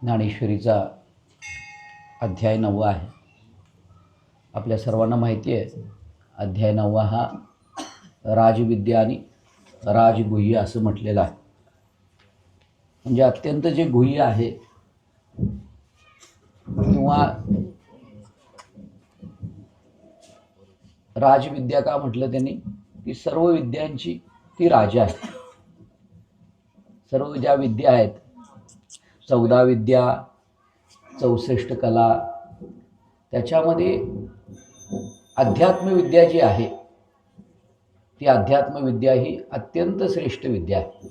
ज्ञानेश्वरीचा अध्याय 9 आहे. आपल्या सर्वांना माहिती आहे, अध्याय 9 हा राजविद्या आणि राजगुह्य असं म्हटलेलं आहे. म्हणजे अत्यंत जे गुह्य आहे किंवा राजविद्या का म्हटलं त्यांनी, की सर्व विद्यांची ती राजा आहे. सर्व ज्या विद्या आहेत, 14 विद्या, 64 कला, त्याच्यामध्ये अध्यात्मविद्या जी आहे ती अध्यात्मविद्या ही अत्यंत श्रेष्ठ विद्या आहे.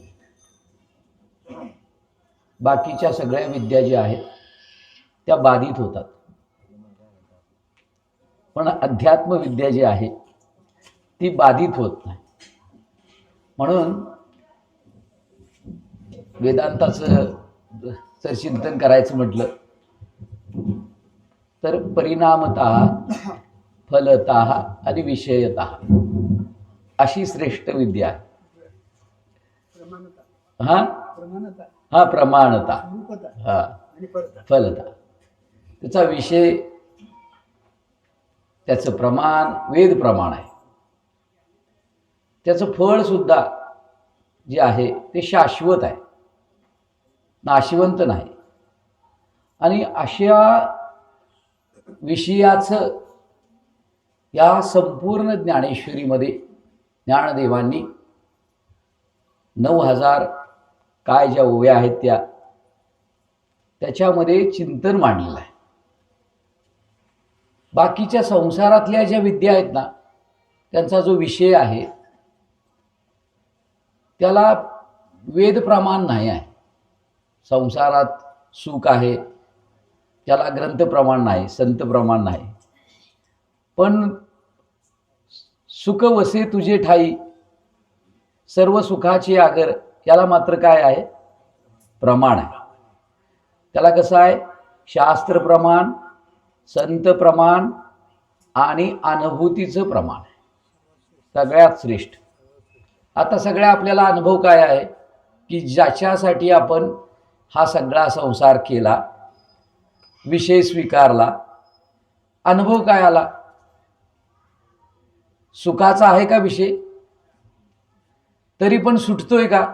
बाकीच्या सगळ्या विद्या ज्या आहेत त्या बाधित होतात, पण अध्यात्मविद्या जी आहे ती बाधित होत नाही. म्हणून वेदांताचं जर चिंतन करायचं म्हटलं तर परिणामतः, फलतः आणि विषयतः अशी श्रेष्ठ विद्या आहे. प्रमाणता, फलता. त्याचा विषय, त्याचं प्रमाण वेद प्रमाण आहे. त्याचं फळ सुद्धा जे आहे ते शाश्वत आहे, नाशवंत नाही. आणि अशा विषयाचं या संपूर्ण ज्ञानेश्वरीमध्ये ज्ञानदेवांनी 9000 काय ज्या ओव्या आहेत त्याच्यामध्ये चिंतन मांडलेलं आहे. बाकीच्या संसारातल्या ज्या विद्या आहेत ना, त्यांचा जो विषय आहे त्याला वेद प्रमाण नाही आहे. संसारात सुख आहे, त्याला ग्रंथ प्रमाण नाही, संत प्रमाण नाही. पण सुख वसे तुझे ठाई, सर्व सुखाचे आगर, याला मात्र काय आहे? प्रमाण आहे. त्याला कसं आहे? शास्त्र प्रमाण, संत प्रमाण आणि अनुभूतीचं प्रमाण आहे, सगळ्यात श्रेष्ठ. आता सगळ्या आपल्याला अनुभव काय आहे, की ज्याच्यासाठी आपण हा सगळा संसार केला, विषय स्वीकारला, अनुभव काय आला? सुखाचा आहे का विषय? तरी पण सुटतोय का?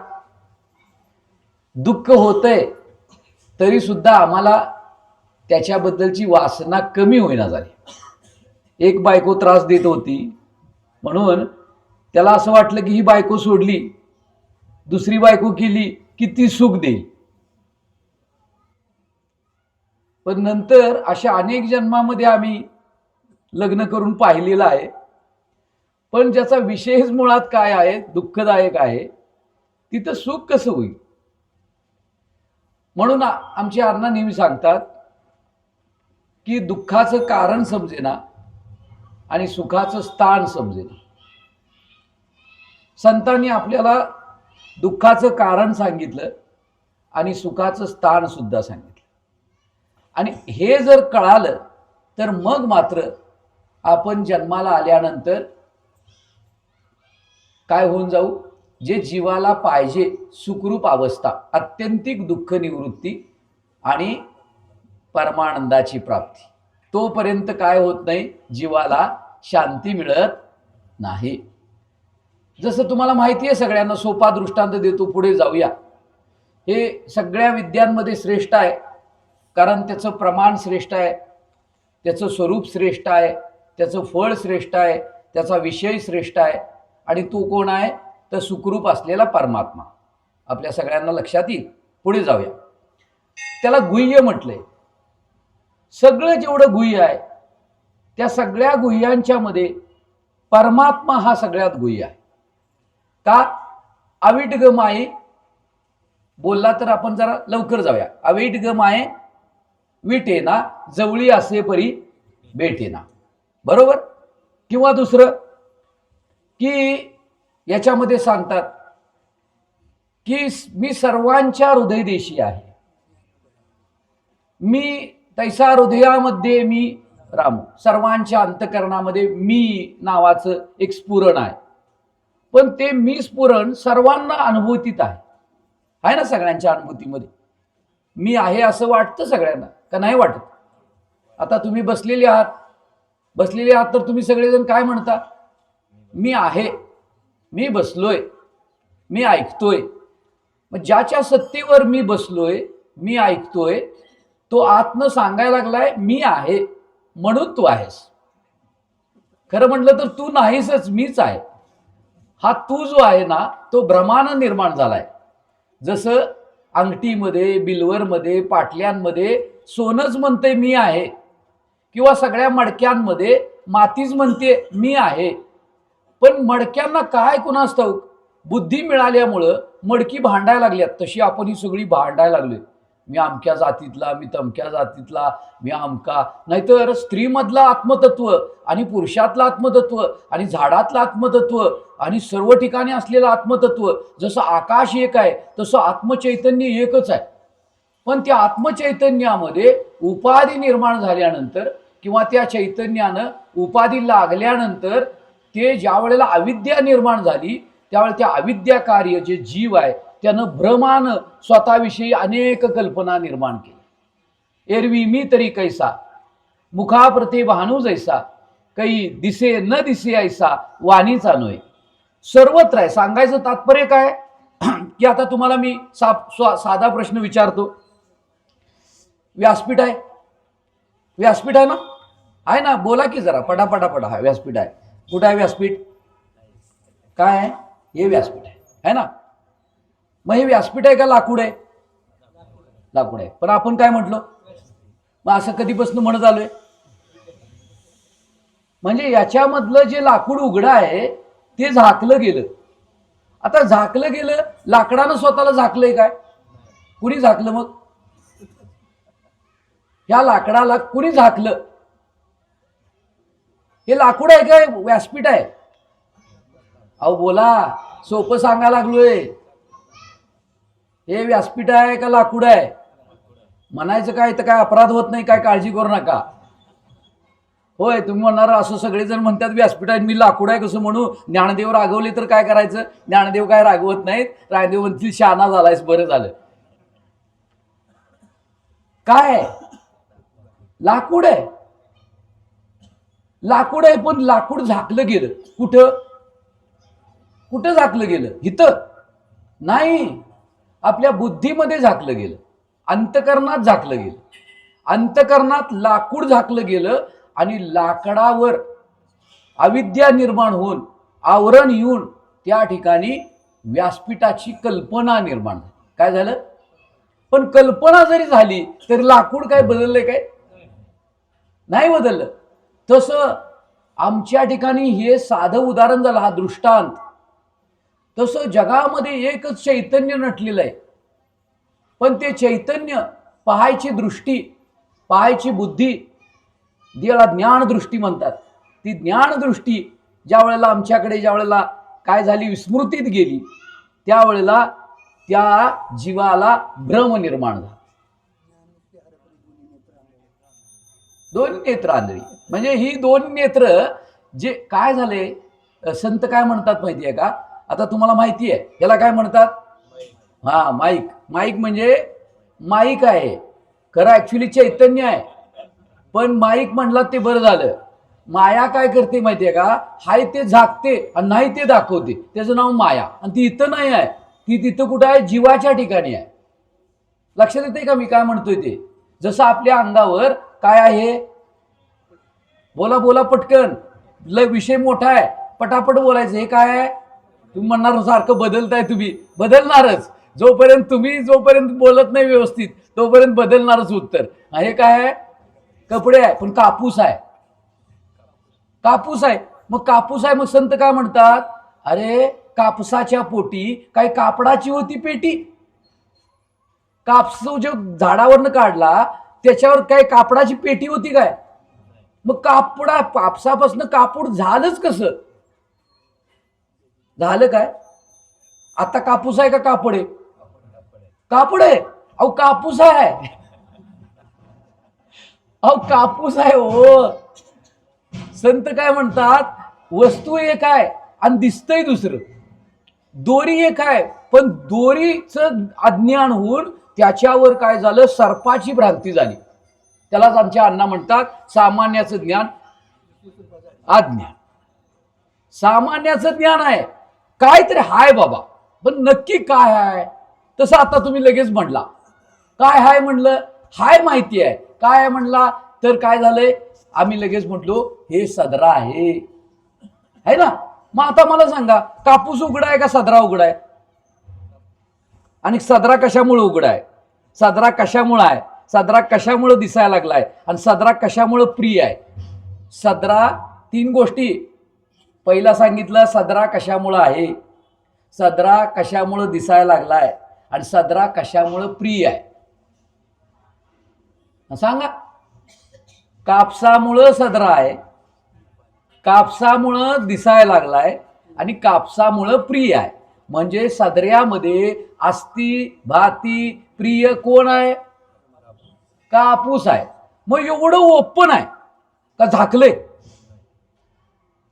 दुःख होतंय तरी सुद्धा आम्हाला त्याच्याबद्दलची वासना कमी होईना झाली. एक बायको त्रास देत होती म्हणून त्याला असं वाटलं की ही बायको सोडली, दुसरी बायको केली की ती सुख देईल. पण नंतर अशा अनेक जन्मामध्ये आम्ही लग्न करून पाहिलेलं आहे, पण ज्याचा विषयच मुळात काय आहे, दुःखदायक आहे, तिथं सुख कसं होईल? म्हणून आमचे अण्णा नेहमी सांगतात की दुःखाचं कारण समजेना आणि सुखाचं स्थान समजेना. संतांनी आपल्याला दुःखाचं कारण सांगितलं आणि सुखाचं स्थान सुद्धा सांगितलं. आणि हे जर कळालं तर मग मात्र आपण जन्माला आल्यानंतर काय होऊन जाऊ? जे जीवाला पाहिजे सुखरूप अवस्था, अत्यंतिक दुःख निवृत्ती आणि परमानंदाची प्राप्ती, तोपर्यंत काय होत नाही? जीवाला शांती मिळत नाही. जसं तुम्हाला माहिती आहे, सगळ्यांना सोपा दृष्टांत देतो, पुढे जाऊया. हे सगळ्या विद्यांमध्ये श्रेष्ठ आहे, कारण त्याचं प्रमाण श्रेष्ठ आहे, त्याचं स्वरूप श्रेष्ठ आहे, त्याचं फळ श्रेष्ठ आहे, त्याचा विषय श्रेष्ठ आहे. आणि तो कोण आहे? तर सुखरूप असलेला परमात्मा. आपल्या सगळ्यांना लक्षात येईल. पुढे जाऊया. त्याला गुह्य म्हटलंय. सगळं जेवढं गुह्य आहे त्या सगळ्या गुह्यांच्या मध्ये परमात्मा हा सगळ्यात गुह्य आहे. का? अविट ग माये बोलला तर आपण जरा लवकर जाऊया. अविट ग माये विटेना, जवळी असे परी भेटेना. बरोबर? किंवा दुसरं की याच्यामध्ये सांगतात की मी सर्वांच्या हृदयदेशी आहे, मी तैसा हृदयामध्ये मी राम. सर्वांच्या अंतकरणामध्ये मी नावाचं एक स्फुरण आहे. पण ते मी स्फुरण सर्वांना अनुभूतीत आहे ना, सगळ्यांच्या अनुभूतीमध्ये. मी आहे असं वाटतं सगळ्यांना का नाही वाटत? आता तुम्ही बसलेले आहात तर तुम्ही सगळेजण काय म्हणता? मी आहे, मी बसलोय, मी ऐकतोय. मग ज्याच्या सत्तेवर मी बसलोय, मी ऐकतोय, तो आतनं सांगायला लागलाय मी आहे म्हणून तू आहेस. खरं म्हटलं तर तू नाहीसच, मीच आहे. हा तू जो आहे ना तो भ्रमानं निर्माण झालाय. जसं अंगठीमध्ये, बिल्वरमध्ये, पाटल्यांमध्ये सोनच म्हणते मी आहे, किंवा सगळ्या मडक्यांमध्ये मातीच म्हणते मी आहे. पण मडक्यांना काय कुणास ठाऊक बुद्धी मिळाल्यामुळं मडकी भांडायला लागल्यात. तशी आपण ही सगळी भांडायला लागलोय. मी अमक्या जातीतला, मी तमक्या जातीतला, मी अमका. नाहीतर स्त्रीमधलं आत्मतत्व आणि पुरुषातलं आत्मतत्व आणि झाडातलं आत्मतत्व आणि सर्व ठिकाणी असलेलं आत्मतत्व, जसं आकाश एक आहे तसं आत्मचैतन्य एकच आहे. पण त्या आत्मचैतन्यामध्ये उपाधी निर्माण झाल्यानंतर किंवा त्या चैतन्यानं उपाधी लागल्यानंतर ते ज्या वेळेला अविद्या निर्माण झाली त्यावेळेला त्या अविद्या कार्य जे जीव आहे त्यानं भ्रमानं स्वतःविषयी अनेक कल्पना निर्माण केल्या. एरवी मी तरी कैसा, मुखाप्रते भानू जैसा, काही दिसे न दिसे ऐसा वाणीचा नोय. सर्वत्र आहे. सांगायचं तात्पर्य काय की आता तुम्हाला मी साधा प्रश्न विचारतो. व्यासपीठ आहे, व्यासपीठ आहे ना? आहे ना? बोला की जरा पटापटा. हा व्यासपीठ आहे. कुठं आहे व्यासपीठ? काय आहे हे? व्यासपीठ आहे ना? मग हे व्यासपीठ आहे का लाकूड आहे? लाकूड आहे. पण आपण काय म्हटलो? मग असं कधीपासून म्हणत आलोय? म्हणजे याच्यामधलं जे लाकूड उघडं आहे ते झाकलं गेलं. आता झाकलं गेलं, लाकडानं स्वतःला झाकलंय काय? कुणी झाकलं? मग या लाकडाला कुणी झाकलं? हे लाकूड आहे काय व्यासपीठ आहे? अहो बोला, सोपं सांगायला लागलोय. हे व्यासपीठ आहे का लाकूड आहे? म्हणायचं काय तर काय अपराध होत नाही, काय काळजी करू नका. होय, तुम्ही म्हणणार असं सगळेजण म्हणतात व्यासपीठ आहे, मी लाकूड आहे कसं म्हणू? ज्ञानदेव रागवले तर काय करायचं? ज्ञानदेव काय रागवत नाहीत. ज्ञानदेव म्हणतील शहाणा झालायस, बरं झालं. काय लाकूड आहे? लाकूड आहे, पण लाकूड झाकलं गेलं. कुठं कुठं झाकलं गेलं? इथं नाही, आपल्या बुद्धीमध्ये झाकलं गेलं, अंतकरणात झाकलं गेलं. अंतकरणात लाकूड झाकलं गेलं आणि लाकडावर अविद्या निर्माण होऊन आवरण येऊन त्या ठिकाणी व्यासपीठाची कल्पना निर्माण झाली. काय झालं? पण कल्पना जरी झाली तरी लाकूड काय बदललंय? काय नाही बदललं. तसं आमच्या ठिकाणी हे साधं उदाहरण झालं, हा दृष्टांत. तसं जगामध्ये एकच चैतन्य नटलेलं आहे. पण ते चैतन्य पाहायची दृष्टी, पाहायची बुद्धी, ज्याला ज्ञानदृष्टी म्हणतात, ती ज्ञानदृष्टी ज्या वेळेला आमच्याकडे ज्या वेळेला काय झाली, विस्मृतीत गेली, त्यावेळेला त्या जीवाला भ्रम निर्माण झाला. दोन नेत्र आंधळी म्हणजे ही दोन नेत्र जे काय झाले, संत काय म्हणतात माहितीये का? आता तुम्हाला माहिती आहे याला काय म्हणतात? हा, माईक. माईक म्हणजे माईक आहे, खरं ऍक्च्युली चैतन्य आहे. पण माईक म्हणलं ते बरं झालं. माया काय करते माहितीये का? हाय ते झाकते आणि नाही ते दाखवते, त्याचं नाव माया. आणि ती इथं नाही आहे, ती तिथं कुठं आहे? जीवाच्या ठिकाणी आहे. लक्षात येते का मी काय म्हणतोय ते? जसं आपल्या अंगावर काय आहे? बोला बोला पटकन, विषय मोठा आहे, पटापट बोलायचं. हे काय आहे? तुम्ही म्हणणार सारखं बदलताय, तुम्ही बदलणारच. जोपर्यंत बोलत नाही व्यवस्थित तोपर्यंत बदलणारच उत्तर. हे काय आहे? कपडे आहे. पण कापूस आहे. कापूस आहे. मग कापूस आहे, मग संत काय म्हणतात? अरे कापसाच्या पोटी काय कापडाची होती पेटी? कापूस जो झाडावरनं काढला त्याच्यावर काय कापडाची पेटी होती काय? मग कापसापासून कापूड झालंच कसं? झालं काय? आता कापूस आहे का कापड आहे? कापड आहे. अहो कापूस आहे. अहो कापूस आहे हो. संत काय म्हणतात? वस्तू एक आहे आणि दिसतंय दुसरं. दोरी एक आहे, पण दोरीचं अज्ञान होऊन त्याच्यावर काय झालं, सर्पाची भ्रांती झाली. त्यालाच आमच्या अण्णा म्हणतात सामान्याचं ज्ञान अज्ञान. सामान्याचं ज्ञान आहे, काहीतरी हाय बाबा, पण नक्की काय आहे तसं आता तुम्ही लगेच म्हणला. काय हाय म्हणलं, हाय माहिती आहे, काय आहे म्हणला तर काय झालंय, आम्ही लगेच म्हटलो हे सदरा आहे ना. मग आता मला सांगा, कापूस उघडा आहे का सदरा उघडा आहे? आणि सदरा कशामुळे उघडा आहे? सदरा कशामुळे आहे? सदरा कशामुळे दिसायला लागलाय? आणि सदरा कशामुळे प्रिय आहे? सदरा तीन गोष्टी. पहिला सांगितलं सदरा कशामुळे आहे, सदरा कशामुळे दिसायला लागलाय, आणि सदरा कशामुळे प्रिय आहे. सांगा. कापसामुळं सदरा आहे, कापसामुळं दिसायला लागलाय, आणि कापसामुळं प्रिय आहे. म्हणजे सदऱ्यामध्ये अस्ति भाती प्रिय कोण आहे? कापूस आहे. मग एवढं ओपन आहे का झाकलंय?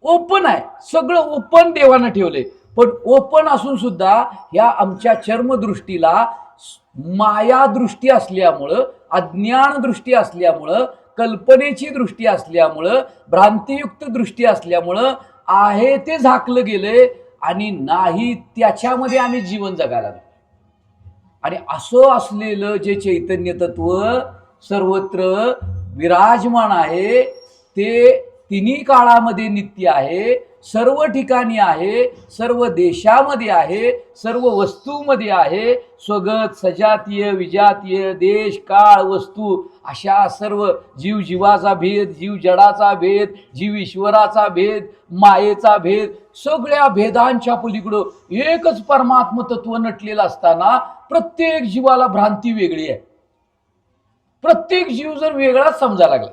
ओपन आहे, सगळं ओपन देवानं ठेवलंय. पण ओपन असून सुद्धा या आमच्या चर्मदृष्टीला माया दृष्टी असल्यामुळं, अज्ञान दृष्टी असल्यामुळं, कल्पनेची दृष्टी असल्यामुळं, भ्रांतियुक्त दृष्टी असल्यामुळं आहे ते झाकलं गेलंय, आणि नाही त्याच्यामध्ये आम्ही जीवन जगायला लागलो. आणि असं असलेलं जे चैतन्य तत्व सर्वत्र विराजमान आहे, ते तिन्ही काळामध्ये नित्य आहे, सर्व ठिकाणी आहे, सर्व देशामध्ये आहे, सर्व वस्तूमध्ये आहे. स्वगत सजातीय विजातीय देश काळ वस्तू अशा सर्व जीव जीवाचा भेद, जीव जडाचा भेद, जीव ईश्वराचा भेद, मायेचा भेद, सगळ्या भेदांच्या पलीकडं एकच परमात्म तत्व नटलेलं असताना प्रत्येक जीवाला भ्रांती वेगळी आहे. प्रत्येक जीव जर वेगळाच समजायला लागला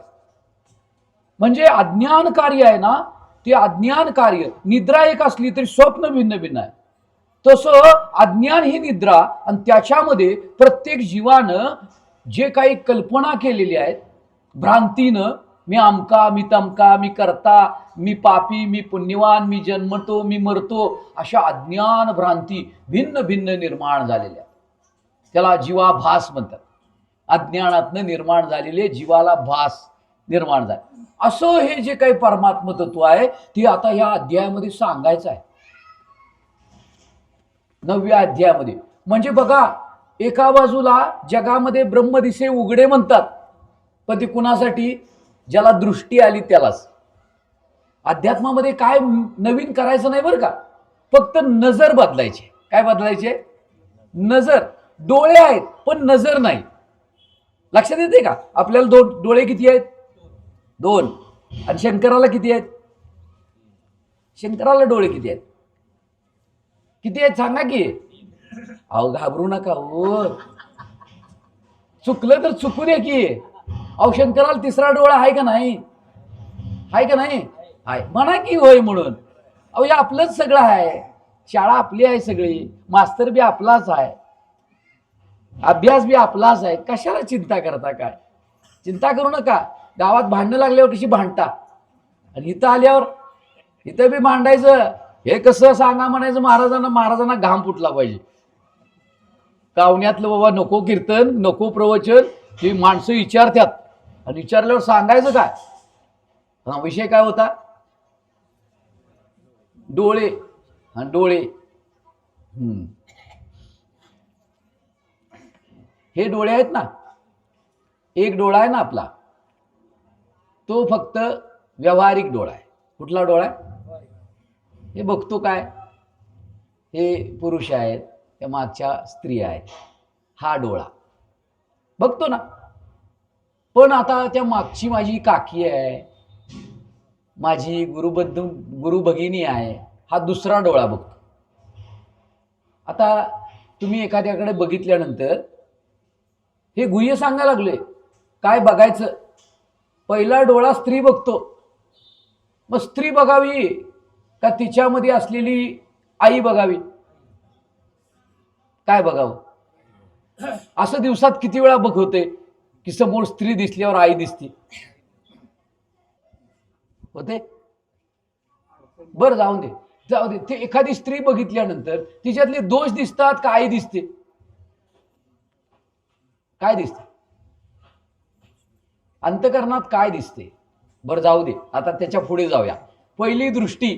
म्हणजे अज्ञान कार्य आहे ना, ते अज्ञान कार्य. निद्रा एक असली तरी स्वप्न भिन्न भिन्न आहे. तसं अज्ञान ही निद्रा, आणि त्याच्यामध्ये प्रत्येक जीवानं जे काही कल्पना केलेली आहेत भ्रांतीनं, मी अमका मी तमका, मी करता मी पापी मी पुण्यवान, मी जन्मतो मी मरतो, अशा अज्ञान भ्रांती भिन्न भिन्न निर्माण झालेल्या, त्याला जीवाभास म्हणतात. अज्ञानातनं निर्माण झालेले जीवाला भास निर्माण झाले. असं हे जे काही परमात्म तत्व आहे ते आता या अध्यायामध्ये सांगायचं आहे, 9व्या अध्यायामध्ये. म्हणजे बघा, एका बाजूला जगामध्ये ब्रह्मदिसे उघडे म्हणतात, पण ते कुणासाठी? ज्याला दृष्टी आली त्यालाच. अध्यात्मामध्ये काय नवीन करायचं नाही बरं का, फक्त नजर बदलायची. काय बदलायचे? नजर. डोळे आहेत पण नजर नाही. लक्षात येते का? आपल्याला डोळे किती आहेत? 2. आणि शंकराला किती आहेत? शंकराला डोळे किती आहेत? किती आहेत सांगा की. अहो घाबरू नका हो, चुकलं तर चुकू दे की. अहो शंकराला 3रा डोळा आहे का नाही? आहे का नाही? आहे म्हणा की होय म्हणून. अहो हे आपलंच सगळं आहे, शाळा आपली आहे सगळी, मास्तर बी आपलाच आहे, अभ्यास बी आपलाच आहे. कशाला चिंता करता? काय चिंता करू नका. गावात भांडणं लागल्यावर कशी भांडता, आणि इथं आल्यावर इथं बी भांडायचं. हे कसं सांगा म्हणायचं महाराजांना. महाराजांना घाम फुटला पाहिजे. कावण्यातलं बाबा नको कीर्तन नको प्रवचन, ही माणसं विचारतात, आणि विचारल्यावर सांगायचं काय? विषय काय होता? डोळे. हा डोळे. हे डोळे आहेत ना, एक डोळा आहे ना आपला, तो फक्त व्यावहारिक डोळा आहे. कुठला डोळा आहे? हे बघतो काय? हे पुरुष आहेत, त्या मागच्या स्त्रिया आहेत, हा डोळा बघतो ना. पण आता त्या मागची माझी काकी आहे, माझी गुरु भगिनी आहे, हा दुसरा डोळा बघतो. आता तुम्ही एखाद्याकडे बघितल्यानंतर हे गुह्य सांगायला लागले काय बघायचं. पहिला डोळा स्त्री बघतो, मग स्त्री बघावी का तिच्यामध्ये असलेली आई बघावी? काय बघावं? असं दिवसात किती वेळा बघवते की समोर स्त्री दिसल्यावर आई दिसते? होते? बरं जाऊ दे जाऊ दे. ते एखादी स्त्री बघितल्यानंतर तिच्यातले दोष दिसतात का आई दिसते? काय दिसते? अंतःकरणात काय दिसते? बरं जाऊ दे, आता त्याच्या पुढे जाऊया. पहिली दृष्टी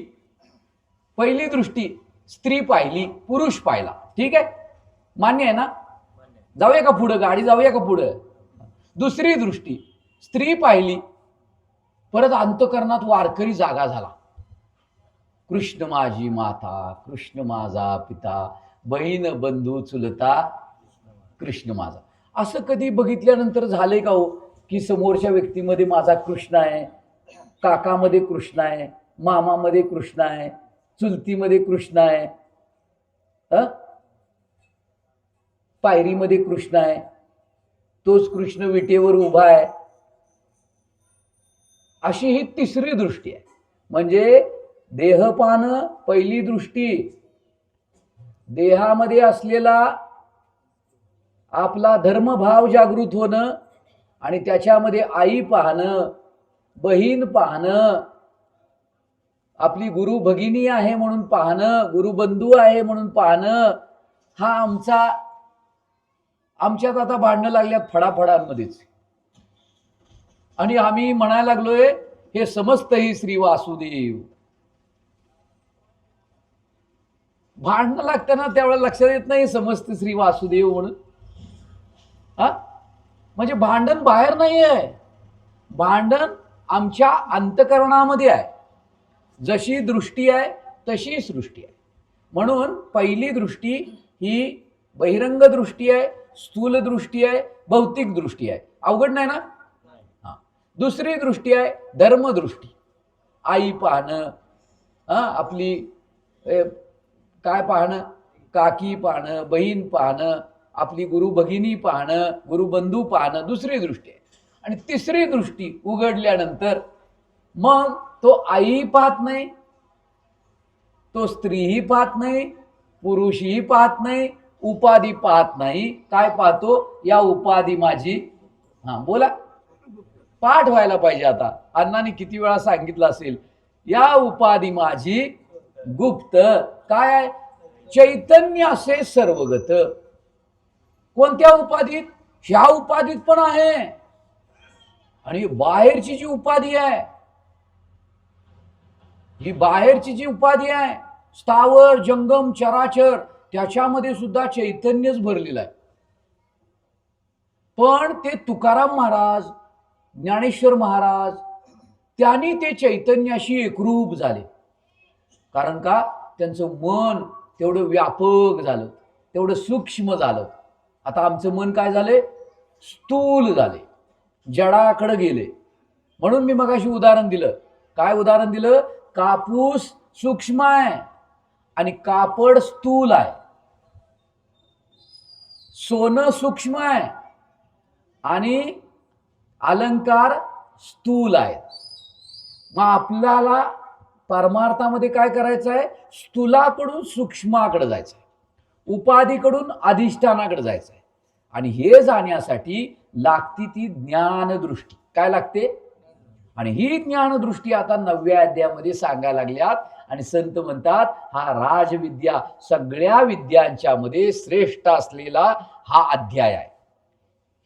स्त्री पाहिली, पुरुष पाहिला, ठीक आहे, मान्य आहे ना? जाऊया का पुढं? गाडी जाऊया का पुढं? दुसरी दृष्टी स्त्री पाहिली, परत अंतःकरणात वारकरी जागा झाला. कृष्ण माझी माता, कृष्ण माझा पिता, बहीण बंधू चुलता कृष्ण माझा. असं कधी बघितल्यानंतर झालंय का हो की समोरच्या व्यक्तीमध्ये माझा कृष्ण आहे, काकामध्ये कृष्ण आहे, मामामध्ये कृष्ण आहे, चुलतीमध्ये कृष्ण आहे, पायरीमध्ये कृष्ण आहे, तोच कृष्ण विटेवर उभा आहे. अशी ही तिसरी दृष्टी आहे. म्हणजे देहपान पहिली दृष्टी, देहामध्ये असलेला आपला धर्मभाव जागृत होणं आणि त्याच्यामध्ये आई पाहणं, बहीण पाहणं, आपली गुरु भगिनी आहे म्हणून पाहणं, गुरुबंधू आहे म्हणून पाहणं, हा आमच्यात आता भांडणं लागल्यात फडाफडांमध्येच. आणि आम्ही म्हणायला लागलोय हे समस्त ही श्री वासुदेव. भांडणं लागताना त्यावेळेला लक्षात येत नाही समस्त श्री वासुदेव म्हणून. म्हणजे भांडण बाहेर नाही आहे, भांडण आमच्या अंतःकरणामध्ये आहे. जशी दृष्टी आहे तशी सृष्टी आहे. म्हणून पहिली दृष्टी ही बहिरंग दृष्टी आहे, स्थूल दृष्टी आहे, भौतिक दृष्टी आहे. अवघड नाही ना? दुसरी दृष्टी आहे धर्मदृष्टी. आई पाहणं, आपली काय पाहणं, काकी पाहणं, बहीण पाहणं, आपली गुरु भगिनी पाहणं, गुरुबंधू पाहणं, दुसरी दृष्टी आहे. आणि तिसरी दृष्टी उघडल्यानंतर मग तो आई पाहत नाही, तो स्त्रीही पाहत नाही, पुरुषही पाहत नाही, उपाधी पाहत नाही. काय पाहतो? या उपाधी माझी, बोला, पाठ व्हायला पाहिजे. आता अण्णांनी किती वेळा सांगितलं असेल, या उपाधी माझी गुप्त. काय आहे? चैतन्य असे सर्वगत. कोणत्या उपाधीत? ह्या उपाधीत पण आहे. आणि बाहेरची जी उपाधी आहे, ही बाहेरची जी उपाधी आहे, स्थावर जंगम चराचर, त्याच्यामध्ये सुद्धा चैतन्यच भरलेलं आहे. पण ते तुकाराम महाराज, ज्ञानेश्वर महाराज, त्यांनी ते चैतन्याशी एकरूप झाले. कारण का? त्यांचं मन तेवढं व्यापक झालं, तेवढं सूक्ष्म झालं. आता आमचं मन काय झाले? स्थूल झाले, जडाकडे गेले. म्हणून मी मगाशी उदाहरण दिलं. काय उदाहरण दिलं? कापूस सूक्ष्म आहे आणि कापड स्थूल आहे. सोनं सूक्ष्म आहे आणि अलंकार स्थूल आहेत. मग आपल्याला परमार्थामध्ये काय करायचं आहे? स्थूलाकडून सूक्ष्माकडे जायचं आहे, उपाधीकडून अधिष्ठानाकडे जायचं आहे. आणि हे जाण्यासाठी लागती ती ज्ञानदृष्टी. काय लागते? आणि ही ज्ञानदृष्टी आता 9व्या अध्यायामध्ये सांगायला लागल्यात. आणि संत म्हणतात हा राजविद्या, सगळ्या विद्यांच्या मध्ये श्रेष्ठ असलेला हा अध्याय आहे.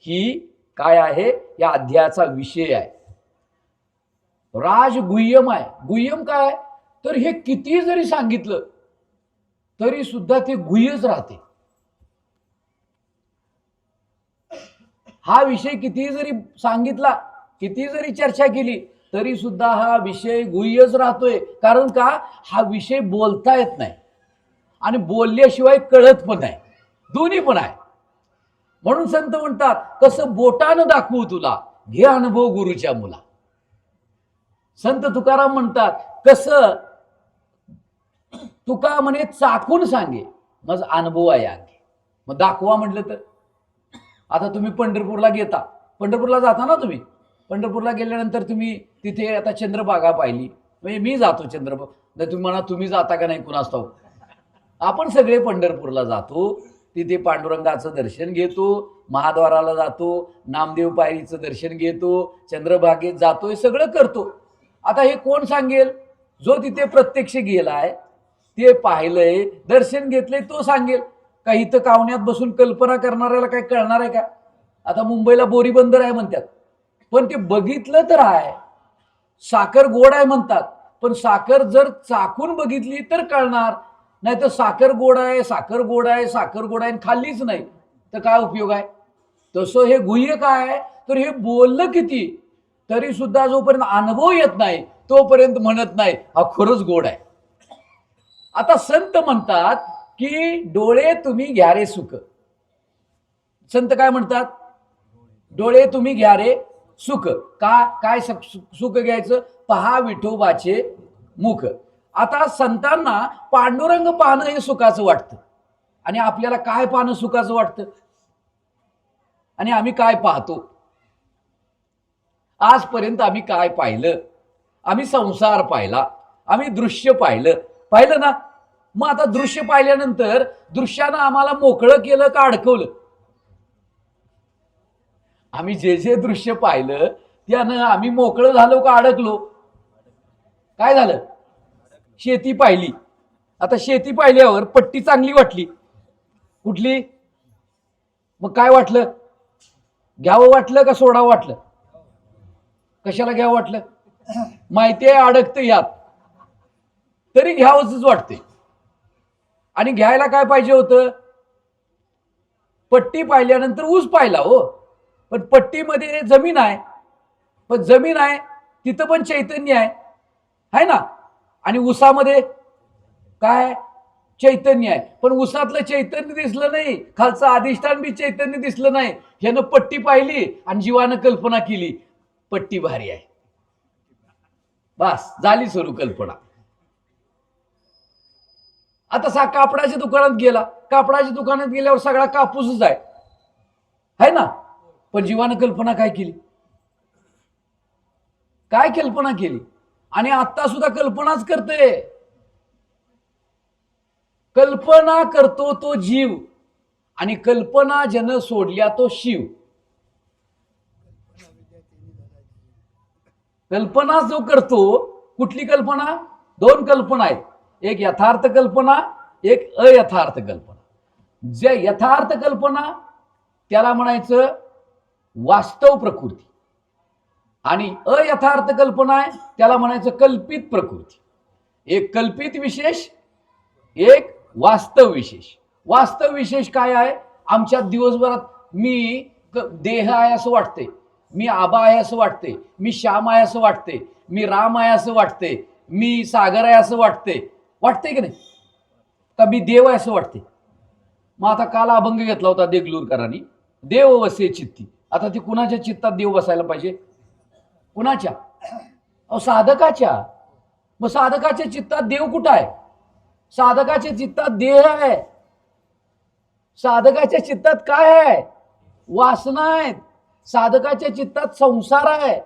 ही काय आहे? या अध्यायाचा विषय आहे. राजगुह्यम आहे. गुह्यम काय? तर हे किती जरी सांगितलं तरी सुद्धा ते गुह्यच राहते. हा विषय किती जरी सांगितला, किती जरी चर्चा केली तरी सुद्धा हा विषय गुह्यच राहतोय. कारण का? हा विषय बोलता येत नाही आणि बोलल्याशिवाय कळत पण नाही, दोन्ही पण आहे. म्हणून संत म्हणतात कसं बोटानं दाखवू तुला, घे अनुभव गुरुच्या मुला. संत तुकाराम म्हणतात कसं तुका म्हणे चाकून सांगे, मग अनुभव आहे अंगे. मग दाखवा म्हटलं तर आता तुम्ही पंढरपूरला जाता ना तुम्ही. पंढरपूरला गेल्यानंतर तुम्ही तिथे आता चंद्रभागा पाहिली. म्हणजे मी जातो चंद्रभागा, तुम्ही म्हणा तुम्ही जाता का नाही कुणास ठाऊक. आपण सगळे पंढरपूरला जातो, तिथे पांडुरंगाचं दर्शन घेतो, महाद्वाराला जातो, नामदेव पायरीचं दर्शन घेतो, चंद्रभागेत जातोय, सगळं करतो. आता हे कोण सांगेल? जो तिथे प्रत्यक्ष गेलाय, ते पाहिलंय, दर्शन घेतलंय, तो सांगेल. का इथं कावण्यात बसून कल्पना करणाऱ्याला काय कळणार आहे का? आता मुंबईला बोरी बंदर आहे म्हणतात, पण ते बघितलं तर आहे. साखर गोड आहे म्हणतात, पण साखर जर चाखून बघितली तर कळणार. नाही तर साखर गोड आहे, साखर गोड आहे, साखर गोड आहे खाल्लीच नाही तर काय उपयोग आहे. तसं हे गुह्य काय आहे, तर हे बोललं किती तरी सुद्धा जोपर्यंत अनुभव येत नाही तोपर्यंत म्हणत नाही हा खरंच गोड आहे. आता संत म्हणतात की डोळे तुम्ही घ्या रे सुख. संत काय म्हणतात, डोळे तुम्ही घ्या रे सुख. काय सुख घ्यायचं, पहा विठोबाचे मुख. आता संतांना पांडुरंग पाहणं हे सुखाचं वाटतं, आणि आपल्याला काय पाहणं सुखाचं वाटतं, आणि आम्ही काय पाहतो. आजपर्यंत आम्ही काय पाहिलं, आम्ही संसार पाहिला, आम्ही दृश्य पाहिलं ना. मग आता दृश्य पाहिल्यानंतर दृश्यानं आम्हाला मोकळं केलं का अडकवलं. आम्ही जे दृश्य पाहिलं त्यानं आम्ही मोकळं झालो का अडकलो. काय झालं, शेती पाहिली. आता शेती पाहिल्यावर पट्टी चांगली वाटली, कुठली, मग काय वाटलं, घ्यावं वाटलं का सोडावं वाटलं. कशाला घ्यावं वाटलं, माहिती आहे अडकतं यात, तरी घ्यावंच वाटते. आणि घ्यायला काय पाहिजे होतं, पट्टी पाहिल्यानंतर ऊस पाहिला हो, पण पट्टीमध्ये जमीन आहे, पण जमीन आहे तिथं पण चैतन्य आहे ना. आणि ऊसामध्ये काय चैतन्य आहे, पण ऊसातलं चैतन्य दिसलं नाही, खालचं अधिष्ठान बी चैतन्य दिसलं नाही. ह्यानं पट्टी पाहिली आणि जीवानं कल्पना केली पट्टी भारी आहे, बस झाली सुरू कल्पना. आता कापडाच्या दुकानात गेला, कापडाच्या दुकानात गेल्यावर सगळा कापूसच आहे ना, पण जीवानं कल्पना काय केली, काय कल्पना केली. आणि आता सुद्धा कल्पनाच करते, कल्पना करतो तो जीव, आणि कल्पना जन सोडल्या तो शिव. कल्पना जो करतो, कुठली कल्पना, दोन कल्पना आहेत, एक यथार्थ कल्पना, एक अयथार्थ कल्पना. जे यथार्थ कल्पना त्याला म्हणायचं वास्तव प्रकृती, आणि अयथार्थ कल्पना आहे त्याला म्हणायचं कल्पित प्रकृती. एक कल्पित विशेष, एक वास्तव विशेष. वास्तव विशेष काय आहे, आमच्या दिवसभरात मी देह आहे असं वाटते, मी आबा आहे असं वाटते, मी श्याम आहे असं वाटते, मी राम आहे असं वाटते, मी सागर आहे असं वाटते की नाही, का मी देव आहे असं वाटते. मग आता काल अभंग घेतला होता देगलूरकरांनी, देव वसे चित्ती. आता ती कुणाच्या चित्तात देव बसायला पाहिजे, कुणाच्या, साधकाच्या. मग साधकाच्या चित्तात देव कुठं आहे, साधकाच्या चित्तात देह आहे. साधकाच्या चित्तात काय आहे, वासना आहेत. साधकाच्या चित्तात संसार आहे,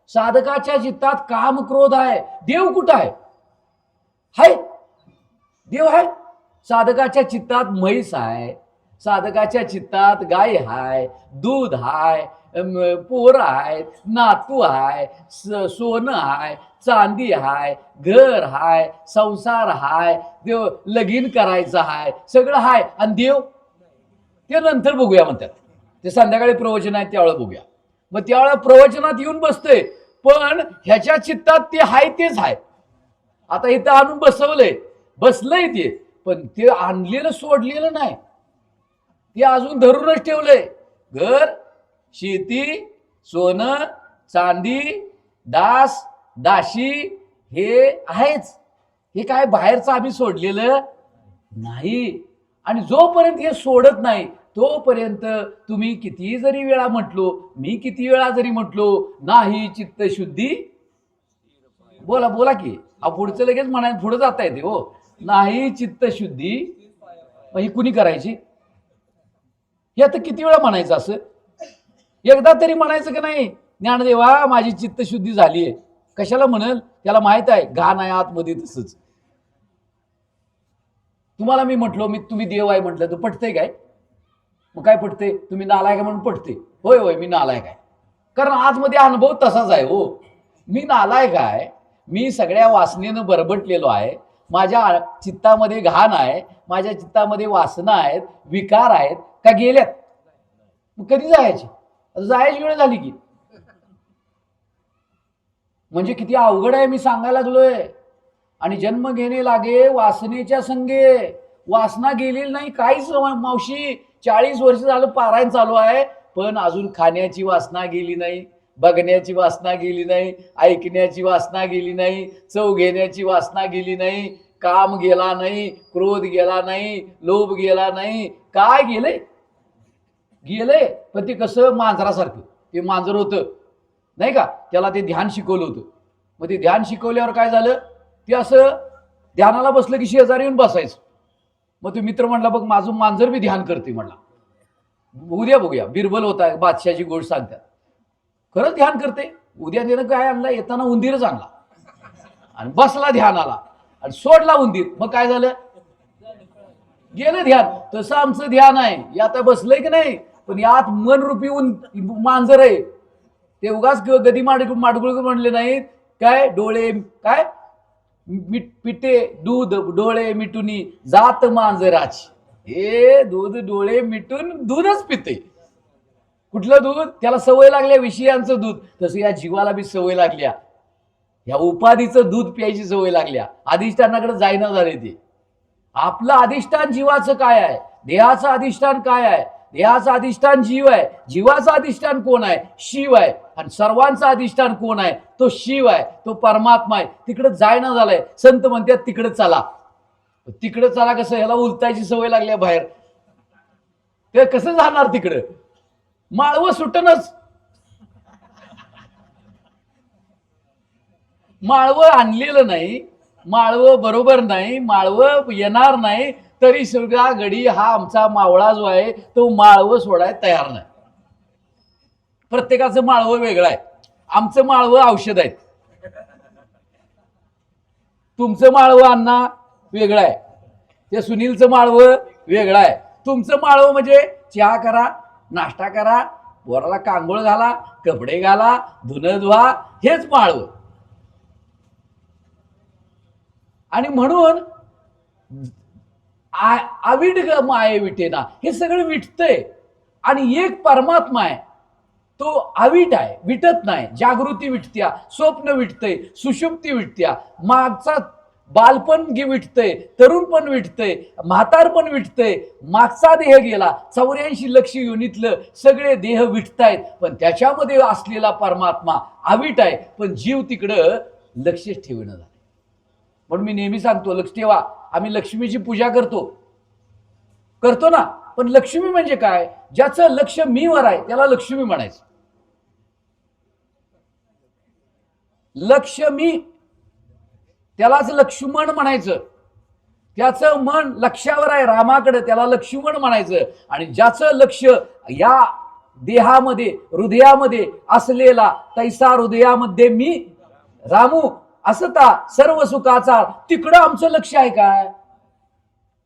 साधकाच्या चित्तात काम क्रोध आहे. देव कुठं आहे, हाय देव आहे. साधकाच्या चित्तात म्हैस आहे, साधकाच्या चित्तात गाय आहे, दूध आहे, पोर आहेत, नातू आहे, सोनं आहे, चांदी आहे, घर आहे, संसार आहे, देव लगीन करायचं आहे, सगळं आहे. आणि देव ते नंतर बघूया म्हणतात, ते संध्याकाळी प्रवचन आहे त्यावेळेला बघूया. मग त्यावेळेला प्रवचनात येऊन बसतोय, पण ह्याच्या चित्तात ते आहे तेच आहे. आता इथं आणून बसलंय ते, पण ते आणलेलं सोडलेलं नाही, ते अजून धरूनच ठेवलंय. घर, शेती, सोनं, चांदी, दास दाशी हे आहेच. हे काय बाहेरचं आम्ही सोडलेलं नाही. आणि जोपर्यंत हे सोडत नाही तोपर्यंत तुम्ही किती जरी वेळा म्हटलो, मी किती वेळा जरी म्हटलो, नाही चित्तशुद्धी. बोला की, पुढचं लगेच म्हणाय पुढे जाता येते हो. नाही चित्तशुद्धी ही कुणी करायची, हे आता किती वेळा म्हणायचं, असं एकदा तरी म्हणायचं का नाही, ज्ञानदेवा माझी चित्तशुद्धी झाली आहे. कशाला म्हणल, त्याला माहित आहे घाण आहे आतमध्ये. तसंच तुम्हाला मी म्हटलो, तुम्ही देव आहे म्हटलं तर पटतंय काय, मग काय पटतंय, तुम्ही नालायक आहे म्हणून पटते. होय होय मी नालायक आहे, कारण आतमध्ये अनुभव तसाच आहे हो. मी नालायक आहे, मी सगळ्या वासनेनं बरबटलेलो आहे, माझ्या चित्तामध्ये घाण आहे, माझ्या चित्तामध्ये वासना आहेत, विकार आहेत, का गेल्यात, मग कधी जायचे. जायची वेळ झाली की. म्हणजे किती अवघड आहे मी सांगायला लागलोय. आणि जन्म घेणे लागे वासनेच्या संगे. वासना गेलेली नाही काहीच मावशी. 40 वर्ष झालं पारायण चालू आहे, पण अजून खाण्याची वासना गेली नाही, बघण्याची वासना गेली नाही, ऐकण्याची वासना गेली नाही, चव घेण्याची वासना गेली नाही, काम गेला नाही, क्रोध गेला नाही, लोभ गेला नाही. काय गेलंय? गेलंय. पण ते कसं मांजरासारखं. ते मांजर होतं नाही का, त्याला ते ध्यान शिकवलं होतं. मग ते ध्यान शिकवल्यावर काय झालं, ते असं ध्यानाला बसलं की शेजारी येऊन बसायचं. मग तो मित्र म्हणला, बघ माझं मांजर बी ध्यान करते म्हणला. उद्या बघूया. बिरबल होता, बादशाची गोष्ट सांगतात. खरंच ध्यान करते. उद्या त्यानं काय आणला, येताना उंदीरच आणला आणि बसला ध्यानाला आणि सोडला उंदीर. मग काय झालं, गेलं ध्यान. तसं आमचं ध्यान आहे. आता बसलंय की नाही, पण यात मन रूपी मांजर आहे. ते उगाच गदी माडगुळ म्हणले नाहीत काय, डोळे काय पिटे दूध डोळे मिटूनी जात मांजराची. हे दूध डोळे मिटून दूधच पिते. कुठलं दूध? त्याला सवय लागल्या विषयांचं दूध. तसं या जीवाला बी सवय लागल्या, या उपाधीचं दूध प्यायची सवय लागल्या. अधिष्ठानाकडे जायना झाले ते. आपलं अधिष्ठान जीवाचं काय आहे? देहाचं अधिष्ठान काय आहे? देहाचं अधिष्ठान जीव आहे. जीवाचं अधिष्ठान कोण आहे? शिव आहे. आणि सर्वांचं अधिष्ठान कोण आहे? तो शिव आहे, तो परमात्मा आहे. तिकडे जायना झालाय. संत म्हणतात तिकडे चला. तिकडे चला कसं? ह्याला उलटायची सवय लागली बाहेर. ते कसं जाणार तिकडं? माळवं सुटनच. माळवं आणलेलं नाही, माळवं बरोबर नाही, माळवं येणार नाही, तरी सगळा गडी हा आमचा मावळा जो आहे तो माळवं सोडायला तयार नाही. प्रत्येकाचं माळवं वेगळं आहे. आमचं माळवं औषध आहे, तुमचं माळवं अण्णा वेगळं आहे, ते सुनीलचं माळवं वेगळं आहे. तुमचं माळवं म्हणजे चहा करा, नाश्ता करा, पोराला कांगोळ घाला, कपडे घाला, धुणं धुवा, हेच माळवं. आणि म्हणून आविड माये विटेना, हे सगळं विटतंय. आणि एक परमात्मा आहे तो अविट आहे, विटत नाही. जागृती विटत्या, स्वप्न विटतंय, सुषुप्ती विटत्या, मागचा बालपण विटतंय, तरुणपण विटतंय, म्हातारपण विटतंय, मागचा देह गेला, 84 लक्ष योनीतलं सगळे देह विटतायत. पण त्याच्यामध्ये असलेला परमात्मा अविट आहे. पण जीव तिकडं लक्षच ठेवणं झालं. म्हणून मी नेहमी सांगतो, लक्ष ठेवा. आम्ही लक्ष्मीची पूजा करतो ना, पण लक्ष्मी म्हणजे काय? ज्याचं लक्ष मीवर आहे त्याला लक्ष्मी म्हणायचं. लक्ष मी, त्यालाच लक्ष्मण म्हणायचं. त्याचं मन लक्षावर आहे रामाकडे, त्याला लक्ष्मण म्हणायचं. आणि ज्याचं लक्ष या देहामध्ये हृदयामध्ये असलेला, तैसा हृदयामध्ये मी रामू असता सर्व सुखाचा, तिकडं आमचं लक्ष आहे. काय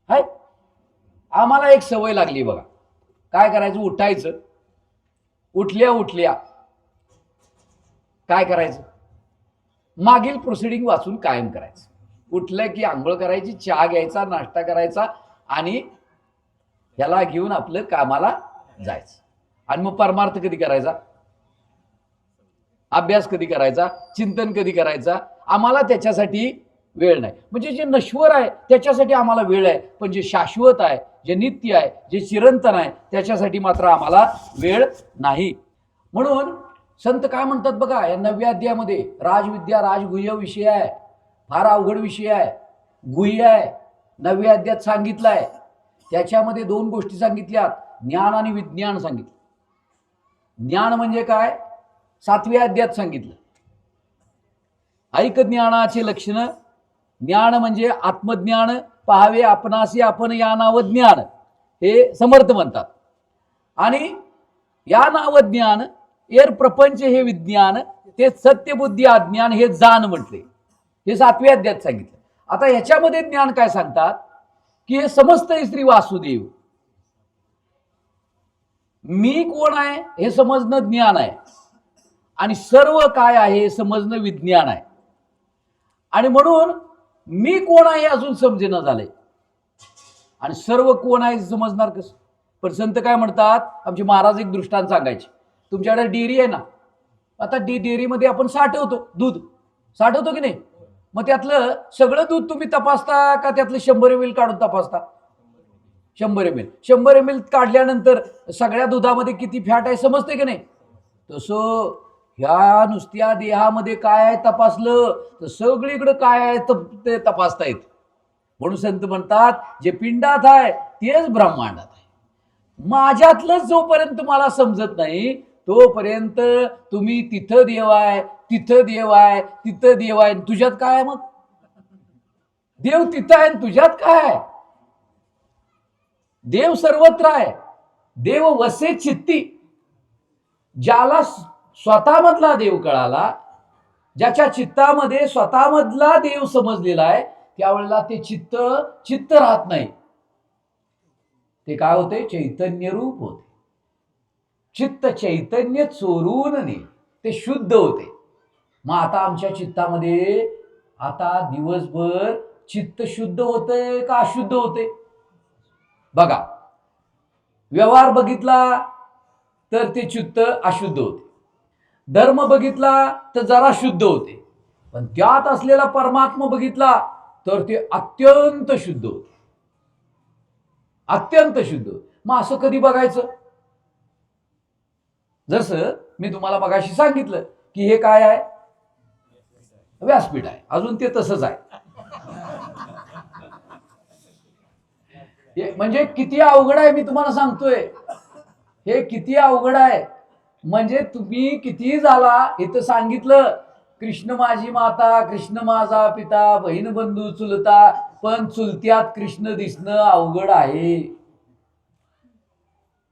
आहे? आम्हाला एक सवय लागली बघा. काय करायचं? उठायचं, उठल्या काय करायचं? मागील प्रोसिडिंग वाचून कायम करायचं. उठलं की आंघोळ करायची, चहा घ्यायचा, नाश्ता करायचा आणि ह्याला घेऊन आपलं कामाला जायचं. आणि मग परमार्थ कधी करायचा? अभ्यास कधी करायचा? चिंतन कधी करायचा? आम्हाला त्याच्यासाठी वेळ नाही. म्हणजे जे नश्वर आहे त्याच्यासाठी आम्हाला वेळ आहे, पण जे शाश्वत आहे, जे नित्य आहे, जे चिरंतन आहे, त्याच्यासाठी मात्र आम्हाला वेळ नाही. म्हणून संत काय म्हणतात बघा, या 9व्या अध्यायामध्ये राजविद्या राजगुह्य विषय आहे. फार अवघड विषय आहे, गुह्य आहे. 9व्या अध्यायात सांगितलं आहे. त्याच्यामध्ये 2 गोष्टी सांगितल्यात, ज्ञान आणि विज्ञान सांगितलं. ज्ञान म्हणजे काय? 7व्या अध्यायात सांगितलं. ऐक ज्ञानाचे लक्षण. ज्ञान म्हणजे आत्मज्ञान, पाहावे आपणासी आपण या नाव ज्ञान, हे समर्थ म्हणतात. आणि या नाव ज्ञान एर प्रपंच हे विज्ञान, ते सत्यबुद्धी अज्ञान हे जाण म्हटले. हे 7व्या अध्यायात सांगितलं. आता ह्याच्यामध्ये ज्ञान काय सांगतात की हे समस्त श्री वासुदेव, मी कोण आहे हे समजणं ज्ञान आहे, आणि सर्व काय आहे हे समजणं विज्ञान आहे. आणि म्हणून मी कोण आहे अजून समजेना झालंय, आणि सर्व कोण आहे समजणार कसं? पण संत काय म्हणतात, आमचे महाराज एक दृष्टांत सांगायचे. तुमच्याकडे डेअरी आहे ना, आता डेअरीमध्ये आपण साठवतो दूध, साठवतो की नाही? मग त्यातलं सगळं दूध तुम्ही तपासता का त्यातलं 100 ml काढून तपासता? 100 ml काढल्यानंतर सगळ्या दुधामध्ये किती फॅट आहे समजते की नाही? तसं ह्या नुसत्या देहामध्ये काय आहे तपासलं तर सगळीकडे काय आहे ते तपासता येत. म्हणून संत म्हणतात जे पिंडात आहे तेच ब्रह्मांडात आहे. माझ्यातलं जोपर्यंत मला समजत नाही तोपर्यंत तुम्ही तिथं देव आहे, तिथं देव आहे, तिथं देव आहे, तुझ्यात काय आहे? मग देव तिथं आहे, तुझ्यात काय आहे? देव सर्वत्र आहे. देव वसे चित्ती. ज्याला स्वतःमधला देव कळाला, ज्याच्या चित्तामध्ये स्वतःमधला देव समजलेला आहे, त्यावेळेला ते चित्त राहत नाही. ते काय होते? चैतन्य रूप होते. चित्त चैतन्य चोरून ने ते शुद्ध होते. मग आता आमच्या चित्तामध्ये आता दिवसभर चित्त शुद्ध होते का अशुद्ध होते? बघा, व्यवहार बघितला तर ते चित्त अशुद्ध होते, धर्म बघितला तर जरा शुद्ध होते, पण त्यात असलेला परमात्मा बघितला तर ते अत्यंत शुद्ध होते, अत्यंत शुद्ध. मग असं कधी बघायचं? जसं मी तुम्हाला मगाशी सांगितलं की हे काय आहे? व्यासपीठ आहे. अजून ते तसंच आहे. म्हणजे किती अवघड आहे मी तुम्हाला सांगतोय. हे किती अवघड आहे म्हणजे तुम्ही किती झाला इथं सांगितलं कृष्ण माझी माता, कृष्ण माझा पिता, बहीण बंधू चुलता, पण चुलत्यात कृष्ण दिसणं अवघड आहे.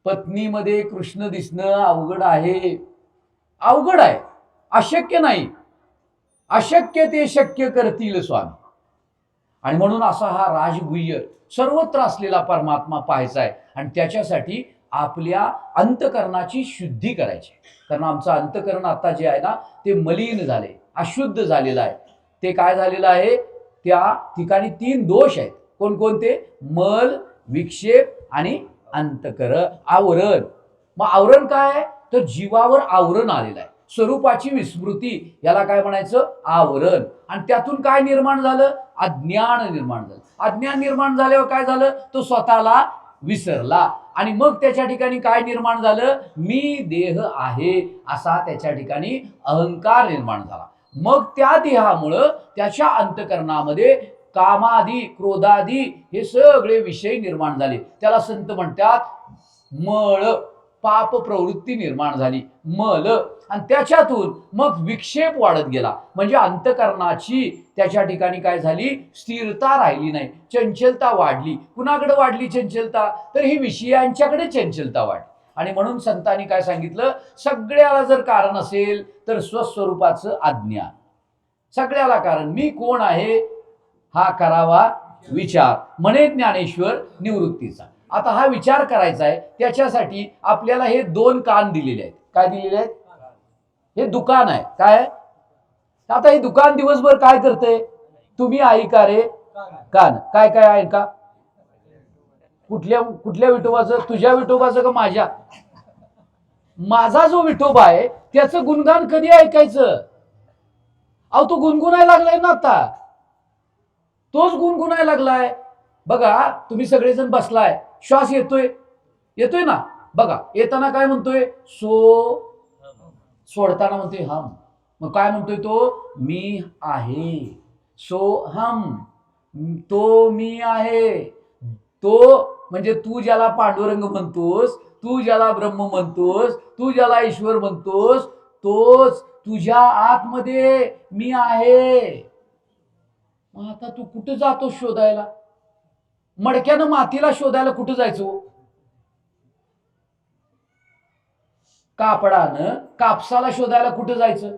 पत्नीमध्ये कृष्ण दिसणं अवघड आहे. अवघड आहे, अशक्य नाही. अशक्य ते शक्य करतील स्वामी. आणि म्हणून असा हा राजगुह्य सर्वत्र असलेला परमात्मा पाहायचा आहे आणि त्याच्यासाठी आपल्या अंतकरणाची शुद्धी करायची. कारण आमचं अंतकरण आता जे आहे ना ते मलिन झाले, अशुद्ध झालेलं आहे. ते काय झालेलं आहे? त्या ठिकाणी 3 दोष आहेत. कोणकोणते? मल, विक्षेप आणि अंतकरण आवरण. मग आवरण काय आहे? तर जीवावर आवरण आलेलं आहे, स्वरूपाची विस्मृती, याला काय म्हणायचं? आवरण. आणि त्यातून काय निर्माण झालं? अज्ञान निर्माण झालं. अज्ञान निर्माण झाल्यावर काय झालं? तो स्वतःला विसरला आणि मग त्याच्या ठिकाणी काय निर्माण झालं? मी देह आहे असा त्याच्या ठिकाणी अहंकार निर्माण झाला. मग त्या देहामुळं त्याच्या अंतकरणामध्ये कामादी, क्रोधादी हे सगळे विषय निर्माण झाले. त्याला संत म्हणतात मळ, पाप प्रवृत्ती निर्माण झाली, मल. आणि त्याच्यातून मग विक्षेप वाढत गेला. म्हणजे अंतकरणाची त्याच्या ठिकाणी काय झाली? स्थिरता राहिली नाही, चंचलता वाढली. कुणाकडे वाढली चंचलता? तर ही विषयांच्याकडे चंचलता वाढली. आणि म्हणून संतांनी काय सांगितलं? सगळ्याला जर कारण असेल तर स्वस्वरूपाचं अज्ञान. सगळ्याला कारण मी कोण आहे हा करावा विचार, म्हणे ज्ञानेश्वर निवृत्तीचा. आता हा विचार करायचा आहे, त्याच्यासाठी आपल्याला हे 2 कान दिलेले आहेत. काय दिलेले आहेत? हे दुकान आहे. काय? आता हे दुकान दिवसभर काय करते? तुम्ही ऐका रे कान. काय काय ऐका? कुठल्या विठोबाचं? तुझ्या विठोबाचं का माझ्या? माझा जो विठोबा आहे त्याचं गुणगान कधी ऐकायचं? अहो तो गुणगुणायला लागलाय ना आता, तोच गुणगुणायला लागलाय. बघा तुम्ही सगळेजण बसलाय, श्वास येतोय ना? बघा येताना काय म्हणतोय? सो. सोडताना म्हणतोय हम. मग काय म्हणतोय तो? मी आहे. सो हम. तो मी आहे. तो म्हणजे तू ज्याला पांडुरंग म्हणतोस, तू ज्याला ब्रह्म म्हणतोस, तू ज्याला ईश्वर म्हणतोस, तोच तुझ्या आतमध्ये मी आहे. मग आता तू कुठे जातो शोधायला? मडक्यानं मातीला शोधायला कुठे जायचो? कापडानं कापसाला शोधायला कुठे जायचं?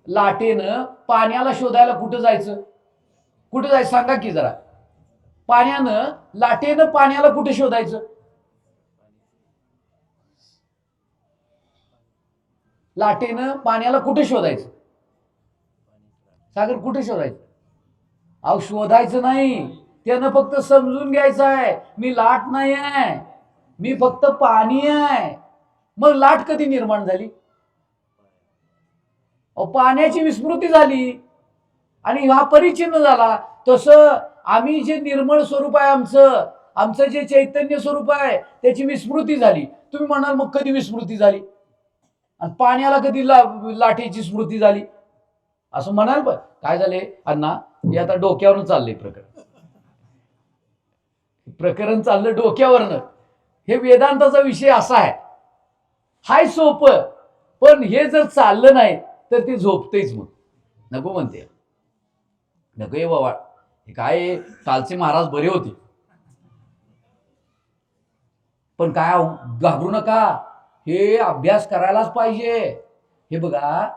लाटेनं पाण्याला शोधायला कुठे जायचं? कुठे जायचं सांगा की जरा. पाण्यानं, लाटेनं पाण्याला कुठे शोधायचं? लाटेनं पाण्याला कुठे शोधायचं? सागर कुठे शोधायचं? अहो शोधायचं नाही, त्यानं फक्त समजून घ्यायचं आहे मी लाट नाही आहे, मी फक्त पाणी आहे. मग लाट कधी निर्माण झाली? पाण्याची विस्मृती झाली आणि हा परिचिन्न झाला. तसं आम्ही जे निर्मळ स्वरूप आहे आमचं आमचं जे चैतन्य स्वरूप आहे त्याची विस्मृती झाली. तुम्ही म्हणाल मग कधी विस्मृती झाली आणि पाण्याला कधी लाटेची स्मृती झाली असं म्हणाल. पण काय झाले अण्णा, हे आता डोक्यावरून चाललंय प्रकरण चाललं डोक्यावरनं. हे वेदांताचा विषय असा आहे, हाय सोपं, पण हे जर चाललं नाही तर ते झोपतेच. मग नको म्हणते, नको ये बाबा. हे काय कालचे महाराज बरे होते, पण काय घाबरू नका, हे अभ्यास करायलाच पाहिजे. हे बघा,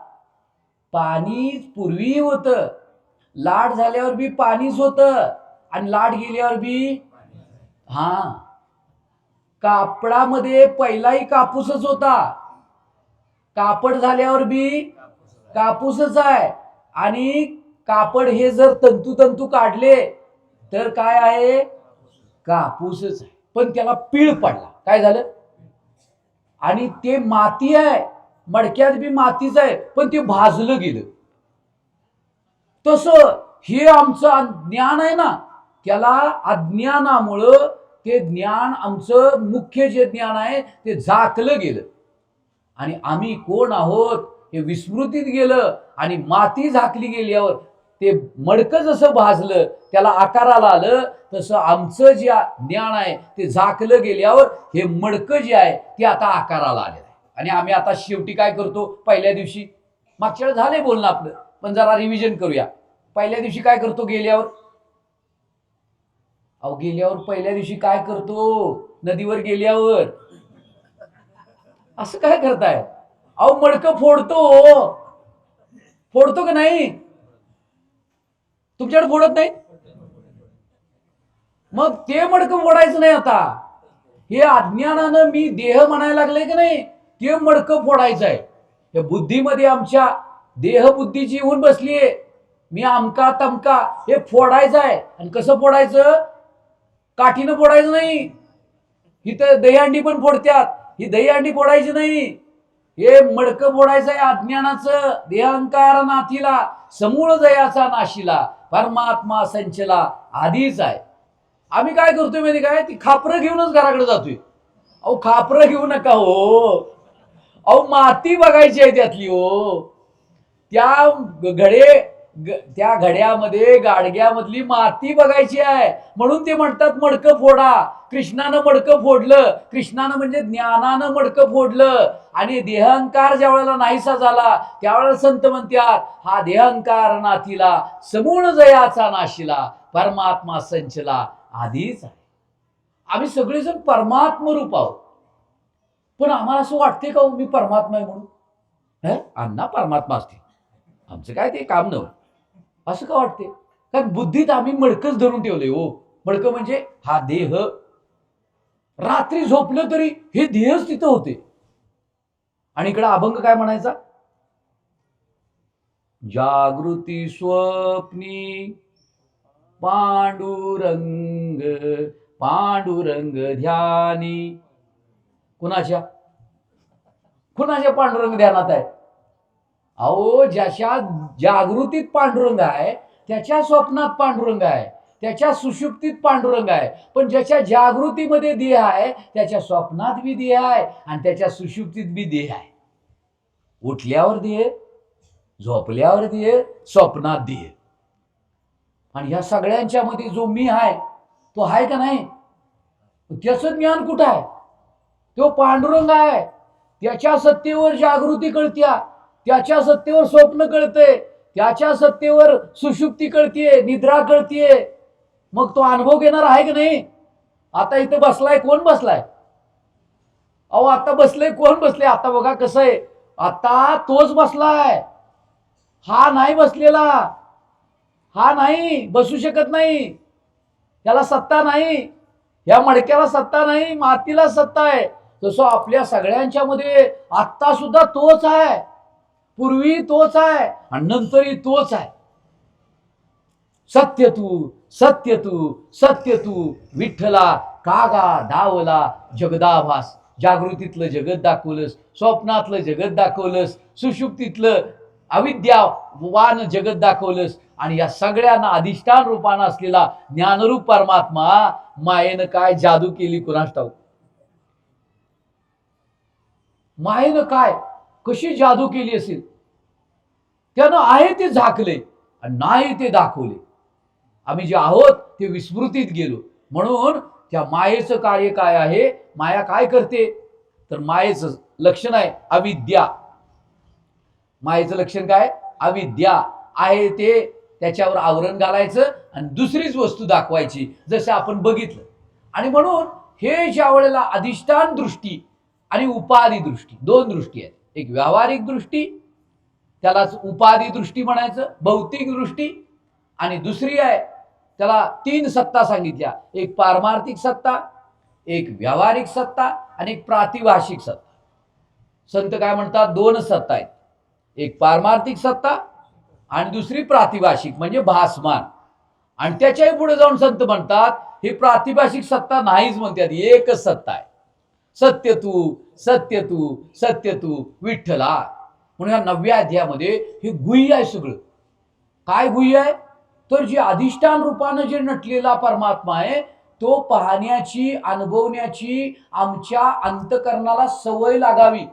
पाणी पूर्वी होतं, लाट झाल्यावर बी पाणीच होतं आणि लाट गेल्यावर बी कापडामध्ये पहिलाही कापूसच होता, कापड झाल्यावर बी कापूसच आहे. आणि कापड हे जर तंतू काढले तर काय आहे? कापूसच आहे. पण त्याला पीळ पडला, काय झालं? आणि ते माती आहे, मडक्यात बी मातीच आहे, पण ते भाजलं गेलं. तसं हे आमचं ज्ञान आहे ना, त्याला अज्ञानामुळं ते ज्ञान, आमचं मुख्य जे ज्ञान आहे ते झाकलं गेलं आणि आम्ही कोण आहोत हे विस्मृतीत गेलं. आणि माती झाकली गेल्यावर ते मडकं जसं भाजलं, त्याला आकाराला आलं, तसं आमचं जे ज्ञान आहे ते झाकलं गेल्यावर हे मडकं जे आहे ते आता आकाराला आलेलं आहे. आणि आम्ही आता शेवटी काय करतो? पहिल्या दिवशी, मागच्या वेळेस झालंय बोलणं आपलं, पण जरा रिव्हिजन करूया. पहिल्या दिवशी काय करतो? गेल्यावर पहिल्या दिवशी काय करतो? नदीवर गेल्यावर असं काय करताय? मडकं फोडतो का नाही? तुमच्याकडे फोडत नाही? मग ते मडकं फोडायचं नाही. आता हे अज्ञानानं मी देह म्हणायला लागले की नाही, ते मडकं फोडायचं आहे. या बुद्धीमध्ये आमच्या देह बुद्धीची येऊन बसलीये, मी आमका तमका, हे फोडायचं आहे. आणि कसं फोडायचं? काठीनं फोडायचं नाही. इथं दहीहंडी पण फोडत्यात, ही दहीहंडी फोडायची नाही. हे मडकं फोडायचं आहे अज्ञानाचं. देहंकार नाथीला, समूळ जयाचा नाशीला, परमात्मा संचला आधीच आहे. आम्ही काय करतोय माहिती काय? ती खापरं घेऊनच घराकडे जातोय. खापरं घेऊ नका हो, माती बघायची आहे त्यातली हो. त्या घड्यामध्ये गाडग्यामधली माती बघायची आहे. म्हणून ते म्हणतात मडकं फोडा. कृष्णानं मडकं फोडलं, कृष्णानं म्हणजे ज्ञानानं मडकं फोडलं. आणि देहंकार ज्या वेळेला नाहीसा झाला त्यावेळेला संत म्हणतात, हा देहंकार नाथीला, समूळ जयाचा नाशीला, परमात्मा संचला आधीच आहे. आम्ही सगळेजण परमात्म रूप आहोत. पण आम्हाला असं वाटते का मी परमात्मा आहे म्हणून? अण्णा परमात्मा असते, आमचं काय ते काम नव्हतं, असं का वाटते? कारण बुद्धीत आम्ही मडकच धरून ठेवले हो. मडकं म्हणजे हा देह. रात्री झोपलं तरी हे देहच तिथं होते. आणि इकडे अभंग काय म्हणायचा? जागृती स्वप्नी पांडुरंग, पांडुरंग ध्यानी. कुणाच्या पांडुरंग ध्यानात आहे? ज्याच्या जागृतीत पांडुरंग आहे त्याच्या स्वप्नात पांडुरंग आहे, त्याच्या सुषुप्तीत पांडुरंग आहे. पण ज्याच्या जागृतीमध्ये देह आहे त्याच्या स्वप्नात बी देह आहे आणि त्याच्या सुषुप्तीत बी देह आहे. उठल्यावर देह, झोपल्यावर देह, स्वप्नात देह. आणि ह्या सगळ्यांच्या मध्ये जो मी आहे तो आहे का नाही? त्याचं ज्ञान कुठं आहे? तो पांडुरंग आहे. त्याच्या सत्तेवर जागृती कळत्या, त्याच्या सत्तेवर स्वप्न कळते, त्याच्या सत्तेवर सुषुप्ती कळतीये, निद्रा कळतीये. मग तो अनुभव घेणार आहे की नाही? आता इथं बसलाय, कोण बसलाय? आता बसले, कोण बसले? आता बघा कसं आहे, आता तोच बसलाय, हा नाही बसलेला. हा नाही बसू शकत नाही, त्याला सत्ता नाही. या मडक्याला सत्ता नाही, मातीला सत्ता आहे. तसं आपल्या सगळ्यांच्या मध्ये आत्ता सुद्धा तोच आहे, पूर्वी तोच आहे आणि नंतरही तोच आहे. सत्य तू, सत्य तू, सत्य तू, विठ्ठला कागा धावला जगदाभास जागृतीतलं जगत दाखवलंस, स्वप्नातलं जगत दाखवलंस, सुषुप्तीतलं अविद्यावान जगत दाखवलंस, आणि या सगळ्यांना अधिष्ठान रूपानं असलेला ज्ञानरूप परमात्मा मायेनं काय जादू केली कुणास ठाऊक. मायेनं काय कशी जादू केली असेल. त्यानं आहे ते झाकले आणि नाही ते दाखवले. आम्ही जे आहोत ते विस्मृतीत गेलो. म्हणून त्या मायेचं कार्य काय आहे, माया काय करते, तर मायेचं लक्षण आहे अविद्या. मायेचं लक्षण काय, अविद्या. आहे ते त्याच्यावर आवरण घालायचं आणि दुसरीच वस्तू दाखवायची, जसं आपण बघितलं. आणि म्हणून हे ज्या वेळेला अधिष्ठान दृष्टी आणि उपाधी दृष्टी, दोन दृष्टी आहेत. एक व्यावहारिक दृष्टी, त्यालाच उपाधी दृष्टी म्हणायचं, भौतिक दृष्टी, आणि दुसरी आहे त्याला तीन सत्ता सांगितल्या. एक पारमार्थिक सत्ता, एक व्यावहारिक सत्ता आणि एक प्रातिभाषिक सत्ता. संत काय म्हणतात, दोन सत्ता आहेत. एक पारमार्थिक सत्ता आणि दुसरी प्रातिभाषिक म्हणजे भासमान. आणि त्याच्याही पुढे जाऊन संत म्हणतात हे प्रातिभाषिक सत्ता नाहीच म्हणतात, एकच सत्ता आहे, सत्य तू सत्य तू सत्य तू विठ्ठला. म्हणून या 9व्या अध्यायामध्ये हे गुह्य आहे सगळं. काय गुह्य आहे, तर जे अधिष्ठान रूपानं जे नटलेला परमात्मा आहे तो पाहण्याची अनुभवण्याची आमच्या अंतकरणाला सवय लागावी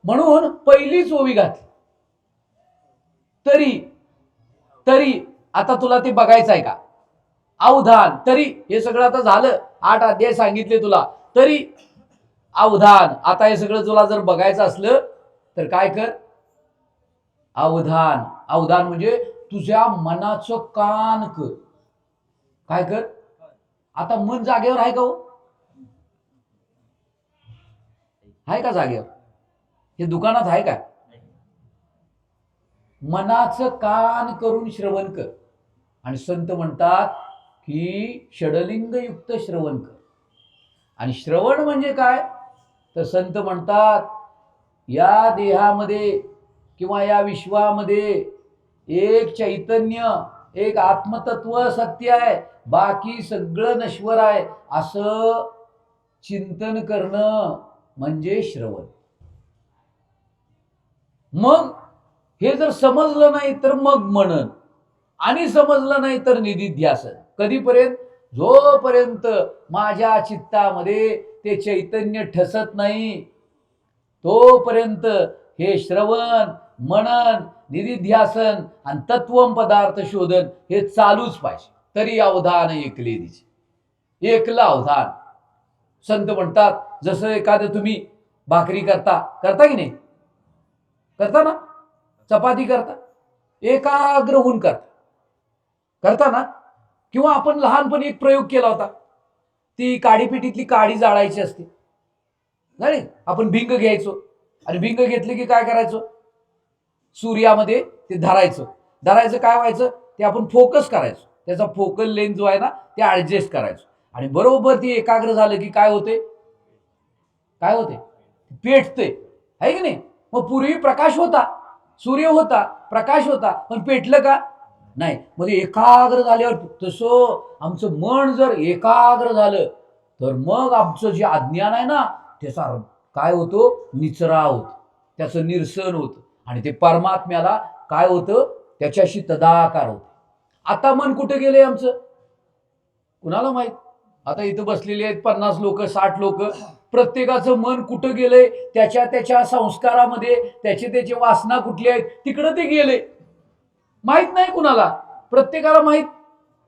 म्हणून पहिलीच ओवी घातली. तरी तरी आता तुला ते बघायचं आहे का, अवधान. तरी हे सगळं आता झालं, 8 अध्याय सांगितले तुला. तरी अवधान. आता हे सगळं तुला जर बघायचं असलं तर काय कर, अवधान. अवधान म्हणजे तुझ्या मनाचं कान कर. काय कर, आता मन जागेवर आहे का हो, आहे का जागेवर, हे दुकानात आहे का, मनाचं कान करून श्रवण कर. आणि संत म्हणतात की षडलिंग युक्त श्रवण कर. आणि श्रवण म्हणजे काय, तर संत म्हणतात या देहामध्ये किंवा या विश्वामध्ये एक चैतन्य, एक आत्मतत्व सत्य आहे, बाकी सगळं नश्वर आहे, असं चिंतन करणं म्हणजे श्रवण. मग हे जर समजलं नाही तर मग मनन, आणि समजलं नाही तर निधिध्यासन. कधीपर्यंत, जोपर्यंत माझ्या चित्तामध्ये ते चैतन्य ठसत नाही तोपर्यंत हे श्रवण मनन निधिध्यासन आणि तत्वम पदार्थ शोधन हे चालूच पाहिजे. तरी अवधान ऐकले दिसे, एकला अवधान. संत म्हणतात जसं एखादं तुम्ही भाकरी करता की नाही, करता ना, चपाती करता, एकाग्र होऊन करता ना. किंवा आपण लहानपणी एक प्रयोग केला होता, ती काडीपिटीतली काडी जाळायची असते नाही, आपण भिंग घ्यायचो आणि भिंग घेतली की काय करायचो, सूर्यामध्ये ते धरायचं काय व्हायचं, ते आपण फोकस करायचो, त्याचा फोकल लेंथ जो आहे ना ते ऍडजस्ट करायचो. आणि बरोबर ती एकाग्र झालं की काय होते, पेटते, आहे की नाही. मग पूर्वी प्रकाश होता, सूर्य होता, प्रकाश होता, पण पेटलं का नाही. मग एकाग्र झाल्यावर, तसं आमचं मन जर एकाग्र झालं तर मग आमचं जे अज्ञान आहे ना त्याचा काय होतो, निचरा होतो, त्याचं निरसन होतं, आणि ते परमात्म्याला काय होतं, त्याच्याशी तदाकार होतं. आता मन कुठे गेले आमचं, कुणाला माहित. आता इथं बसलेले आहेत 50 लोक 60 लोक, प्रत्येकाचं मन कुठं गेलंय, त्याच्या संस्कारामध्ये त्याचे वासना कुठली आहेत तिकडं ते गेले, माहित नाही कुणाला. प्रत्येकाला माहित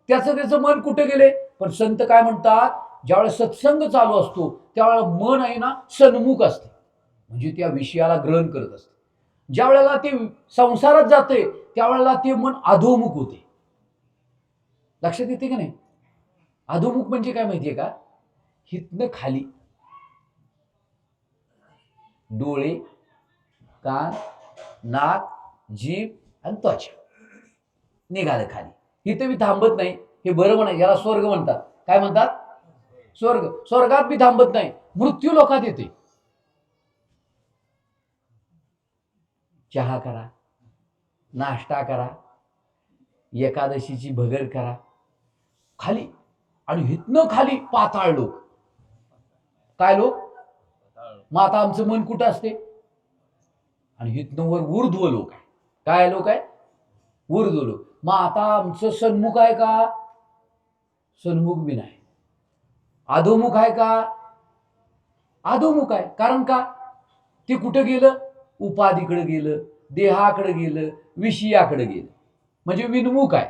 त्याचं मन कुठे गेले. पण संत काय म्हणतात, ज्यावेळेस सत्संग चालू असतो त्यावेळेला मन आहे ना सन्मुख असते, म्हणजे त्या विषयाला ग्रहण करत असते. ज्या वेळेला ते संसारात जाते त्यावेळेला ते मन अधोमुख होते. लक्षात येते का नाही. अधोमुख म्हणजे काय माहितीये का, हितनं खाली डोळे, कान, नाक, जीभ आणि त्वचा निघालं खाली. इथे मी थांबत नाही, हे बरं म्हणायचं, याला स्वर्ग म्हणतात. काय म्हणतात, स्वर्गात मी थांबत नाही, मृत्यू लोकात येते. चहा करा, नाश्ता करा, एकादशीची भगर करा, खाली. आणि हितनं खाली पाताळ लोक. काय लोक, मग आता आमचं मन कुठं असते? आणि हितनं वर ऊर्ध्व लोक आहे. काय लोक आहे? ऊर्ध्व लोक. मग आता आमचं सन्मुख आहे का? सन्मुख बी नाही. अधोमुख आहे का? अधोमुख आहे. कारण का? ते कुठं गेलं? उपाधीकडे गेलं, देहाकडे गेलं, विषयाकडे गेलं. म्हणजे विनमुख आहे.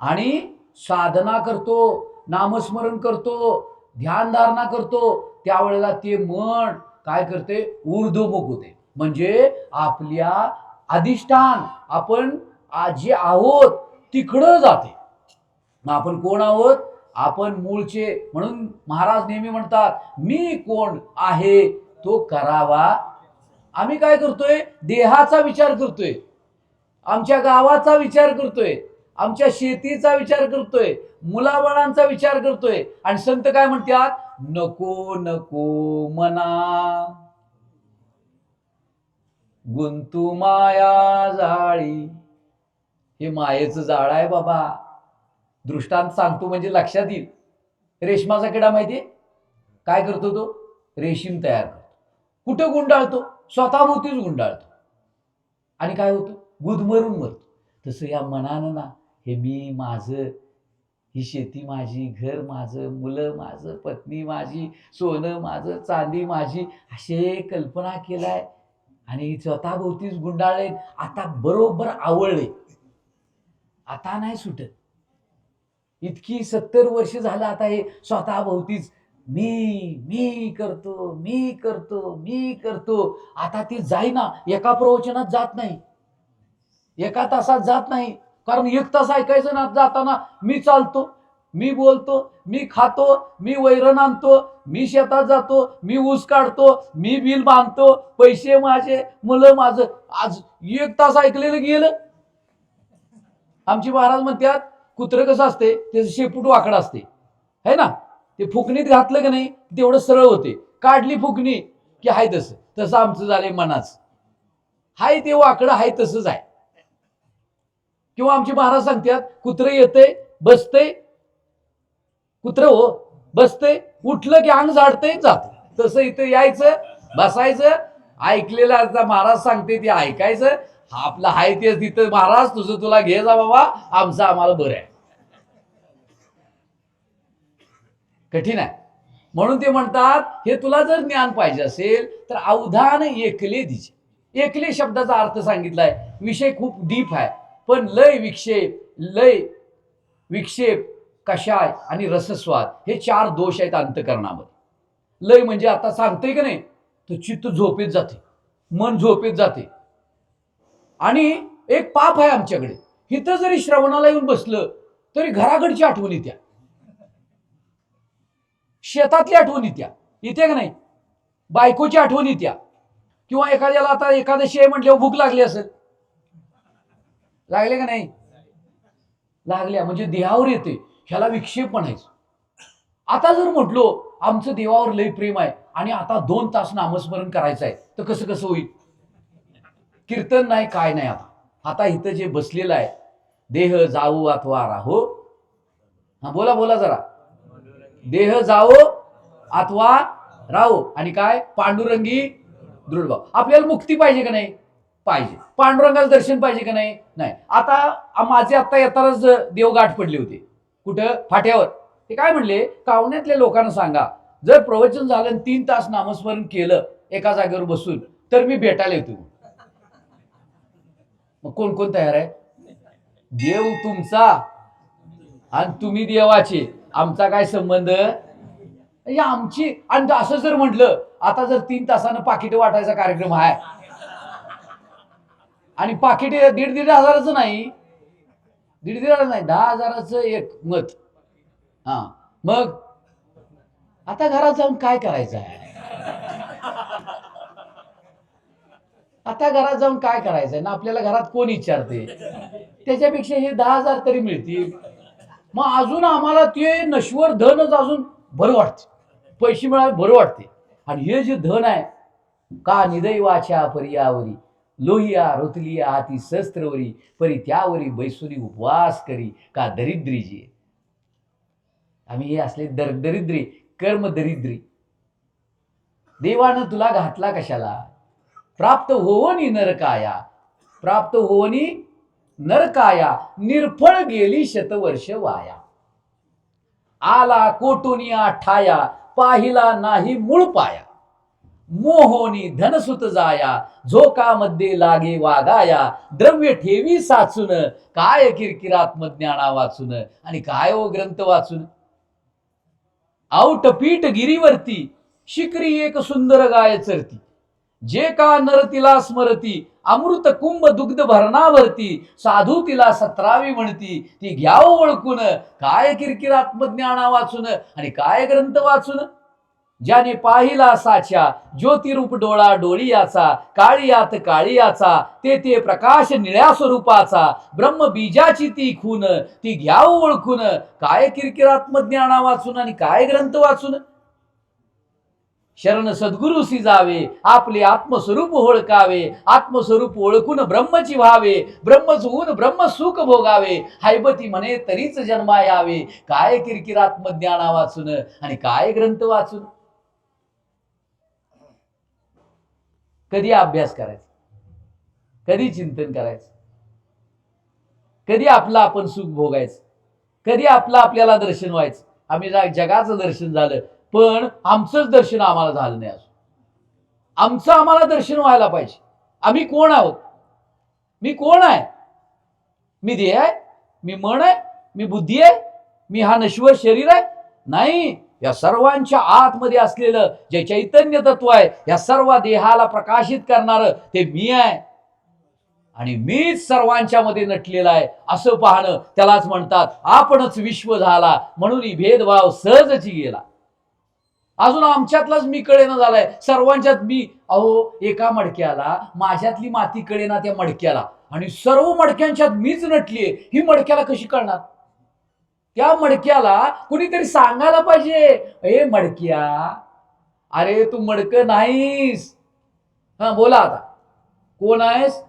आणि साधना करतो, नामस्मरण करतो, ध्यानधारणा करतो, त्यावेळेला ते मन काय करते? ऊर्ध्वमुख होते. म्हणजे आपल्या अधिष्ठान आपण जे आहोत तिकडं जाते. मग आपण कोण आहोत? आपण मूळचे. म्हणून महाराज नेहमी म्हणतात, मी कोण आहे तो करावा. आम्ही काय करतोय? देहाचा विचार करतोय, आमच्या गावाचा विचार करतोय, आमच्या शेतीचा विचार करतोय, मुलाबाळांचा विचार करतोय. आणि संत काय म्हणतात? नको नको मना गुंतू माया जाळी. हे मायेचं जाळ आहे बाबा. दृष्टांत सांगतो म्हणजे लक्षात येईल. रेशमाचा किडा माहितीये काय करतो? तो रेशीम तयार करतो. कुठं गुंडाळतो? स्वतःभोवतीच गुंडाळतो. आणि काय होतं? गुदमरून मरतो. तसं या मनानं ना, हे मी माझं, ही शेती माझी, घर माझं, मुलं माझं, पत्नी माझी, सोनं माझं, चांदी माझी, असे कल्पना केलाय आणि स्वतःभोवतीच गुंडाळले. आता बरोबर आवळले, आता नाही सुटत. इतकी 70 वर्ष झालं आता हे स्वतःभोवतीच मी करतो, मी करतो, मी करतो. आता ती जाईना. एका प्रवचनात जात नाही, एका तासात जात नाही. कारण 1 तास ऐकायचं ना, जाताना मी चालतो, मी बोलतो, मी खातो, मी वैरण आणतो, मी शेतात जातो, मी ऊस काढतो, मी बिल बांधतो, पैसे माझे, मुलं माझं. आज 1 तास ऐकलेलं गेलं. आमची महाराज म्हणतात, कुत्रं कसं असते? त्याचं शेपूट वाकडं असते है ना. ते फुकणीत घातलं की नाही तेवढं सरळ होते. काढली फुकणी की हाय तसं. तसं आमचं झालंय मनाच. हाय ते वाकडं हाय तसंच आहे. किंवा आमची महाराज सांगतात, कुत्रं येतंय, बसतंय, कुत्रं हो बसतंय, उठलं की अंग झाडतंय, जात. तसं इथं यायचं, बसायचं, ऐकलेलं आता महाराज सांगते ते ऐकायचं. आपलं हाय तेच तिथं. महाराज तुझं तुला घे जा बाबा, आमचं आम्हाला बरं आहे. कठीण आहे. म्हणून ते म्हणतात, हे तुला जर ज्ञान पाहिजे असेल तर अवधान एकले दिजे. एकले शब्दाचा अर्थ सांगितलाय. विषय खूप डीप आहे, पण लय विक्षेप कषाय आणि रसस्वाद हे 4 दोष आहेत अंतकरणामध्ये. लय म्हणजे आता सांगते की नाही, तर चित्त झोपेत जाते, मन झोपेत जाते. आणि एक पाप आहे आमच्याकडे, इथं जरी श्रवणाला येऊन बसलं तरी घराकडची आठवण येत्या, शेतातली आठवण येत्या, येते का नाही, बायकोची आठवण येत्या. किंवा एखाद्याला आता एकादशी आहे म्हटल्यावर भूक लागली असेल, लागले का नाही? लागल्या म्हणजे देहावर येते. ह्याला विक्षेप म्हणायचं. आता जर म्हटलो आमचं देवावर लय प्रेम आहे आणि आता 2 तास नामस्मरण करायचं आहे, तर कसं कसं होईल? कीर्तन नाही, काय नाही. आता इथं जे बसलेलं आहे, देह जाऊ अथवा राहो. हा बोला बोला जरा. देह जाओ अथवा राहो. आणि काय? पांडुरंगी दृढभाव. आपल्याला मुक्ती पाहिजे का नाही? पाहिजे. पांडुरंगाचं दर्शन पाहिजे का नाही? नाही. आता माझे आता येतानाच देवगाठ पडले होते. कुठं? फाट्यावर. ते काय म्हणले, कावण्यातल्या लोकांना सांगा, जर प्रवचन झालं आणि 3 तास नामस्मरण केलं एका जागेवर बसून, तर मी भेटायला येतो. मग कोण कोण तयार आहे? देव तुमचा आणि तुम्ही देवाचे, आमचा काय संबंध? आमची. आणि असं जर म्हटलं, आता जर 3 तासानं पाकिट वाटायचा कार्यक्रम आहे आणि पाकिट 1,500 हजाराचं नाही, 1,500 हजार नाही, 10,000चं एक मत. हा मग आता घरात जाऊन काय करायचं आहे? आता घरात जाऊन काय करायचंय ना, आपल्याला घरात कोण विचारते? त्याच्यापेक्षा हे 10,000 तरी मिळतील. मग अजून आम्हाला ते नश्वर धनच अजून बरं वाटते. पैसे मिळाले बरं वाटते. आणि हे जे धन आहे, का निदैवाच्या पर्यावरी लोहिया रोतलिया हाती शस्त्रवरी परी त्यावरी बैसुरी उपवास करी का दरिद्री जे. आम्ही हे असले दरिद्री, कर्म दरिद्री. देवानं तुला घातला कशाला? प्राप्त होवनी नरकाया, प्राप्त होवनी नरकाया, निर्फळ गेली शतवर्ष वाया. आला कोटुनिया ठाया, पाहिला नाही मूळ पाया. मोहोनी धनसुत जाया, झोकामध्ये लागे वागाया. द्रव्य ठेवी साचून, काय किरकिरात्मज्ञाना वाचून. आणि काय ओ ग्रंथ वाचून? औटपीठ गिरीवरती, शिकरी एक सुंदर गाय चरती. जे का नर तिला स्मरती, अमृत कुंभ दुग्ध भरणावरती. साधू तिला 17वी म्हणती, ती घ्याव ओळखून. काय किरकिरात्मज्ञाना वाचून आणि काय ग्रंथ वाचून. ज्याने पाहिला साच्या, ज्योतिरूप डोळा डोळियाचा. काळियात काळियाचा, ते प्रकाश निळ्या स्वरूपाचा. ब्रह्म बीजाची ती खून, ती घ्याव ओळखून. काय किरकिरात्मज्ञाना वाचून आणि काय ग्रंथ वाचून. शरण सद्गुरूसी जावे, आपले आत्मस्वरूप ओळखावे. आत्मस्वरूप ओळखून ब्रह्मची व्हावे, ब्रह्मच होऊन ब्रह्मसुख भोगावे. हैबती म्हणे तरीच जन्मा यावे. काय किरकिरात्मज्ञाना वाचून आणि काय ग्रंथ वाचून. कधी अभ्यास करायचा, कधी चिंतन करायचं, कधी आपलं आपण सुख भोगायचं, कधी आपलं आपल्याला दर्शन व्हायचं. आम्ही जगाचं दर्शन झालं, पण आमचंच दर्शन आम्हाला झालं नाही. अजून आमचं आम्हाला दर्शन व्हायला पाहिजे. आम्ही कोण आहोत? मी कोण आहे? मी देह आहे, मी मन आहे, मी बुद्धी आहे, मी हा नश्वर शरीर आहे? नाही. या सर्वांच्या आतमध्ये असलेलं जे चैतन्य तत्व आहे, या सर्व देहाला प्रकाशित करणारं ते मी आहे. आणि मीच सर्वांच्या मध्ये नटलेला आहे असं पाहणं, त्यालाच म्हणतात आपणच विश्व झाला. म्हणून भेदभाव सहजची गेला. अजून आमच्यातलाच मी कळेना झालाय. सर्वांच्यात मी. अहो, एका मडक्याला माझ्यातली माती कळेना त्या मडक्याला, आणि सर्व मडक्यांच्यात मीच नटलीये. ही मडक्याला कशी कळणार? त्या मडक्याला कुणीतरी सांगायला पाहिजे, ए मडक्या, अरे तू मडक नाहीस. हा बोला आता, कोण आहेस?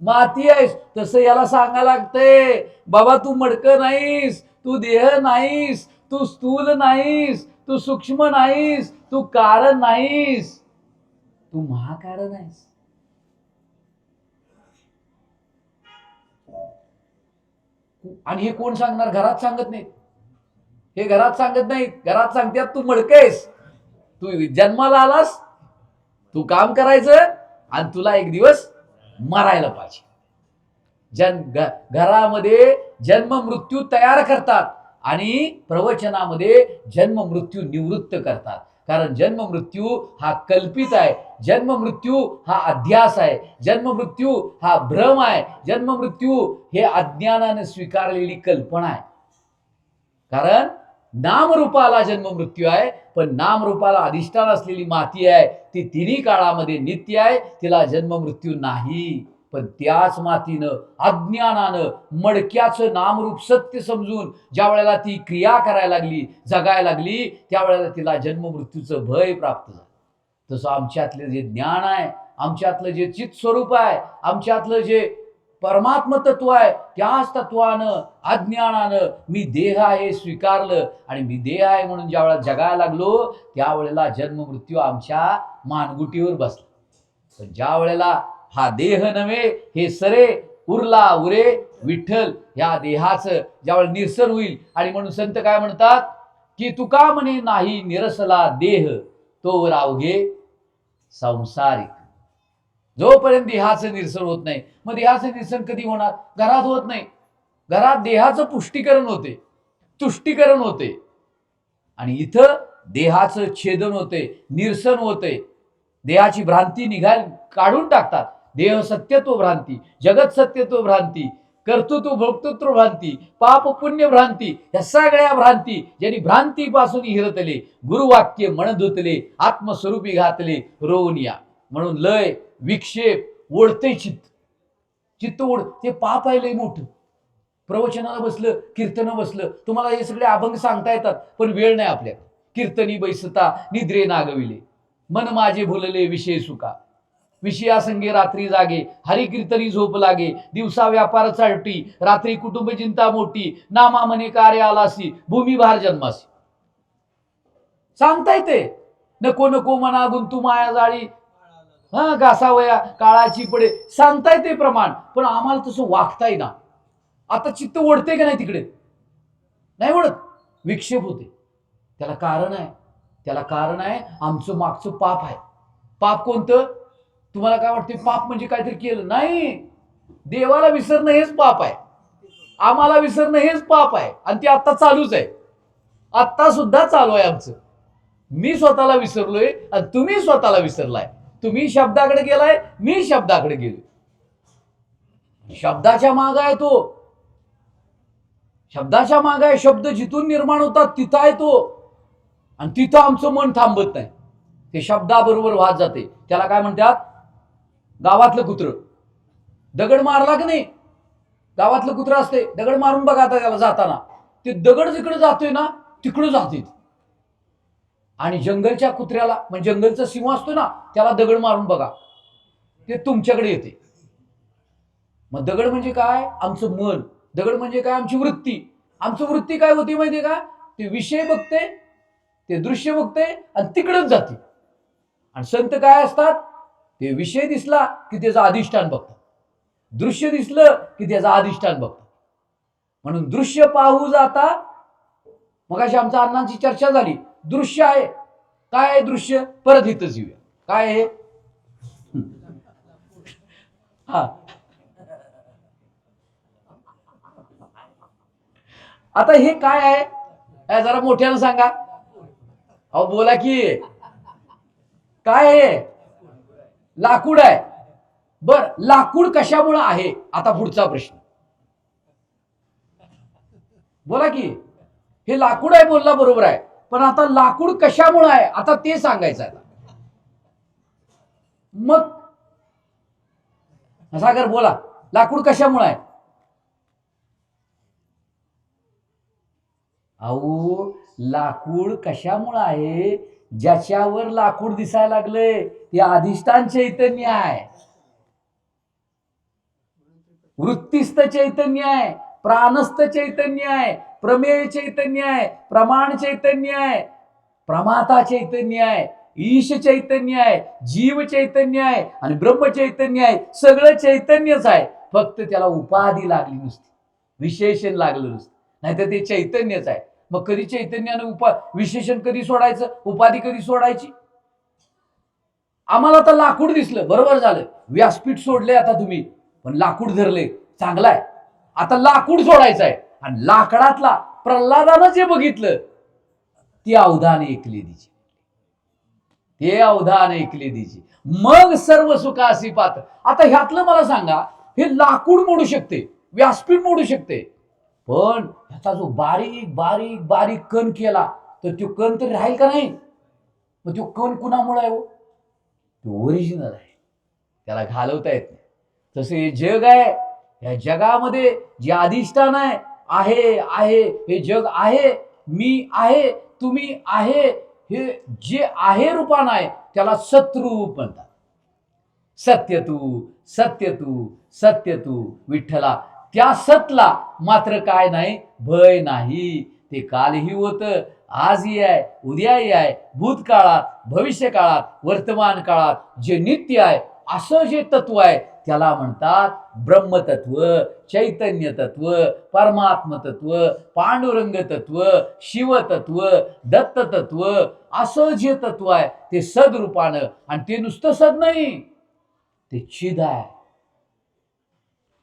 माती आहेस. तसं याला सांगायला लागतंय, बाबा तू मडक नाहीस, तू देह नाहीस, तू स्थूल नाहीस, तू सूक्ष्म नाहीस, तू कारण नाहीस, तू महाकारण आहेस. आणि हे कोण सांगणार? घरात सांगत नाहीत. हे घरात सांगत नाहीत. घरात सांगतात तू मडक आहेस, तू जन्माला आलास, तू काम करायचं आणि तुला एक दिवस मरायला पाहिजे. घरामध्ये जन्म मृत्यू तयार करतात आणि प्रवचनामध्ये जन्म मृत्यू निवृत्त करतात. कारण जन्म मृत्यू हा कल्पित आहे, जन्म मृत्यू हा अध्यास आहे, जन्म मृत्यू हा भ्रम आहे, जन्म मृत्यू हे अज्ञानाने स्वीकारलेली कल्पना आहे. कारण नामरूपाला जन्म मृत्यू आहे, पण नामरूपाला अधिष्ठान असलेली माती आहे, ती तिन्ही काळामध्ये नित्य आहे, तिला जन्म मृत्यू नाही. पण त्याच मातीनं अज्ञानानं मडक्याचं नामरूप सत्य समजून ज्या वेळेला ती क्रिया करायला लागली, जगायला लागली, त्यावेळेला तिला जन्म मृत्यूचं भय प्राप्त झालं. तसं आमच्यातलं जे ज्ञान आहे, आमच्यातलं जे चित स्वरूप आहे, आमच्यातलं जे परमात्म तत्व आहे, त्याच तत्वानं अज्ञानानं मी देह आहे स्वीकारलं, आणि मी देह आहे म्हणून ज्या वेळेला जगायला लागलो, त्यावेळेला जन्म मृत्यू आमच्या मानगुटीवर बसला. पण ज्या वेळेला हा देह नव्हे, हे सरे उरला उरे विठ्ठल, या देहाचं ज्यावेळेला निरसन होईल. आणि म्हणून संत काय म्हणतात की तुका म्हणे नाही निरसला देह, तोवर अवघे संसारिक. जोपर्यंत देहाचं निरसन होत नाही. मग देहाचं निरसन कधी होणार? घरात होत नाही. घरात देहाचं पुष्टीकरण होते, तुष्टीकरण होते, आणि इथं देहाचं छेदन होते, निरसन होते. देहाची भ्रांती काढून टाकतात. देह सत्यत्व भ्रांती, जगत सत्यत्व भ्रांती, कर्तृत्व भोक्तृत्व भ्रांती, पाप पुण्य भ्रांती, या सगळ्या भ्रांती ज्यांनी भ्रांतीपासून हिरतले, गुरुवाक्य मन धुतले, आत्मस्वरूपी घातले रोवनिया. म्हणून लय विक्षेप ओढते चित्त ओढ, ते पाप आहे लय मोठं. प्रवचनाला बसलं, कीर्तन बसलं, तुम्हाला हे सगळे अभंग सांगता येतात, पण वेळ नाही आपल्या. कीर्तनी बैसता निद्रे नागविले, मन माझे भुलले विषय सुका. विषयासंगे रात्री जागे, हरी कीर्तनी झोप लागे. दिवसा व्यापार चालटी, रात्री कुटुंब चिंता मोठी. नामा म्हणे कार्य आलासी, भूमी भार जन्मासी. सांगता येते. नको नको मना गुंतू माया जाळी, हा घासावया काळाची पडे, सांगताय ते प्रमाण, पण आम्हाला तसं वागताय ना. आता चित्त ओढते का नाही तिकडे? नाही ओढत, विक्षेप होते. त्याला कारण आहे, त्याला कारण आहे आमचं मागचं पाप आहे. पाप कोणतं? तुम्हाला काय वाटते पाप म्हणजे काहीतरी केलं? नाही, देवाला विसरणं हेच पाप आहे, आम्हाला विसरणं हेच पाप आहे. आणि ते आता चालूच आहे, आता सुद्धा चालू आहे आमचं. मी स्वतःला विसरलोय आणि तुम्ही स्वतःला विसरलाय. तुम्ही शब्दाकडे गेलाय, मी शब्दाकडे गेलो. शब्दाच्या माग आहे तो, शब्दाच्या माग आहे. शब्द जिथून निर्माण होतात तिथं आहे तो, आणि तिथं आमचं मन थांबत नाही. ते शब्दाबरोबर वाहत जाते. त्याला काय म्हणतात? गावातलं कुत्र दगड मारला की नाही, गावातलं कुत्र असते, दगड मारून बघा आता त्याला जाताना, ते दगड जिकडे जातोय ना तिकडे जाते. आणि जंगलच्या कुत्र्याला, म्हणजे जंगलचा सिंह असतो ना, त्याला दगड मारून बघा, ते तुमच्याकडे येते. मग दगड म्हणजे काय? आमचं मन. दगड म्हणजे काय? आमची वृत्ती. आमची वृत्ती काय होती माहितीये का? ते विषय बघते, ते दृश्य बघते आणि तिकडच जाते. आणि संत काय असतात? ते विषय दिसला की त्याचं अधिष्ठान बघतात, दृश्य दिसलं की त्याचं अधिष्ठान बघतात. म्हणून दृश्य पाहू जाता, मग अशी आमच्या अण्णांची चर्चा झाली, दृश्य आहे. काय आहे दृश्य? परत इथंच येऊया. काय आहे? हा, आता हे काय आहे? जरा मोठ्यानं सांगा. अहो बोला की, काय आहे? लाकूड आहे. बर, लाकूड कशामुळे आहे? आता पुढचा प्रश्न बोला की. हे लाकूड आहे बोलला, बरोबर आहे, पण आता लाकूड कशामुळे आहे आता ते सांगायचं आहे. मग सागर बोला, लाकूड कशामुळे आहे? अहो लाकूड कशामुळे आहे? ज्याच्यावर लाकूड दिसायला लागलंय ते अधिष्ठान चैतन्य आहे, वृत्तीस्थ चैतन्य आहे, प्राणस्थ चैतन्य आहे, प्रमेय चैतन्य आहे, प्रमाण चैतन्य आहे, प्रमाता चैतन्य आहे, ईश चैतन्य आहे, जीव चैतन्य आहे आणि ब्रह्म चैतन्य आहे. सगळं चैतन्यच आहे, फक्त त्याला उपाधी लागली नुसती, विशेषण लागलं नुसतं, नाहीतर ते चैतन्यच आहे. मग कधी चैतन्यानं विशेषण कधी सोडायचं, उपाधी कधी सोडायची? आम्हाला आता लाकूड दिसलं, बरोबर झालं, व्यासपीठ सोडले आता तुम्ही, पण लाकूड धरले, चांगलं आहे. आता लाकूड सोडायचं आहे, आणि लाकडातला प्रल्हादानं जे बघितलं ती अवधान ऐकली दिची, ते अवधान ऐकले दिची, मग सर्व सुखासी पात्र. आता ह्यातलं मला सांगा, हे लाकूड मोडू शकते, व्यासपीठ मोडू शकते, पण ह्याचा जो बारीक बारीक बारीक कण केला तर तो कण तर राहील का नाही? मग तो कण कुणामुळे आहे? तो ओरिजिनल आहे, त्याला घालवता येत नाही. तसे हे जग आहे, या जगामध्ये जे अधिष्ठान आहे, आहे आहे, हे जग आहे, मी आहे, तुम्ही आहे, हे जे आहे रूपान आहे त्याला सत्रूप म्हणतात. सत्य तू, सत्य तू, सत्य तू विठ्ठला. त्या सतला मात्र काय नाही? भय नाही. ते कालही होतं, आजही आहे, उद्याही आहे, भूतकाळात, भविष्य काळात, वर्तमान काळात जे नित्य आहे असं जे तत्व आहे त्याला म्हणतात ब्रह्मतत्व, चैतन्य तत्व, परमात्म तत्व, पांडुरंग तत्व, शिवतत्व, दत्त तत्व. असं जे तत्व आहे ते सदरूपानं, आणि ते नुसतं सद नाही, ते चिद आहे,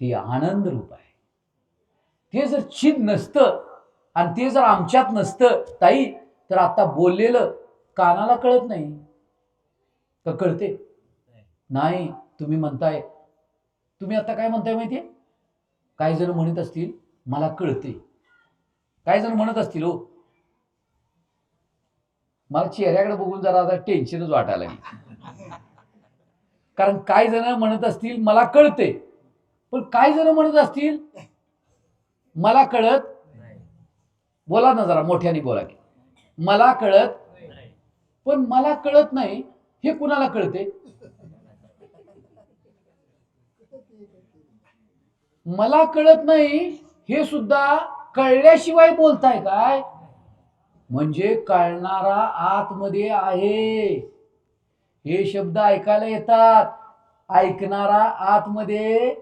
ते आनंद रूप आहे. ते जर चिद नसतं आणि ते जर आमच्यात नसतं ताई, तर आता बोललेलं कानाला कळत नाही का? कळते? नाही. तुम्ही म्हणताय, तुम्ही आता काय म्हणताय माहितीये? काही जण म्हणत असतील मला कळते, काही जण म्हणत असतील हो, मला चेहऱ्याकडे बघून जरा आता टेन्शनच वाटायला लागली. कारण काही जण म्हणत असतील मला कळते, पण काही जण म्हणत असतील मला कळत. बोला ना, जरा मोठ्याने बोला की, मला कळत, पण मला कळत नाही हे कुणाला कळते? मला कळत नाही हे सुद्धा कळल्याशिवाय बोलताय काय? म्हणजे कळणारा आतमध्ये आहे. हे शब्द ऐकायला येतात, ऐकणारा आतमध्ये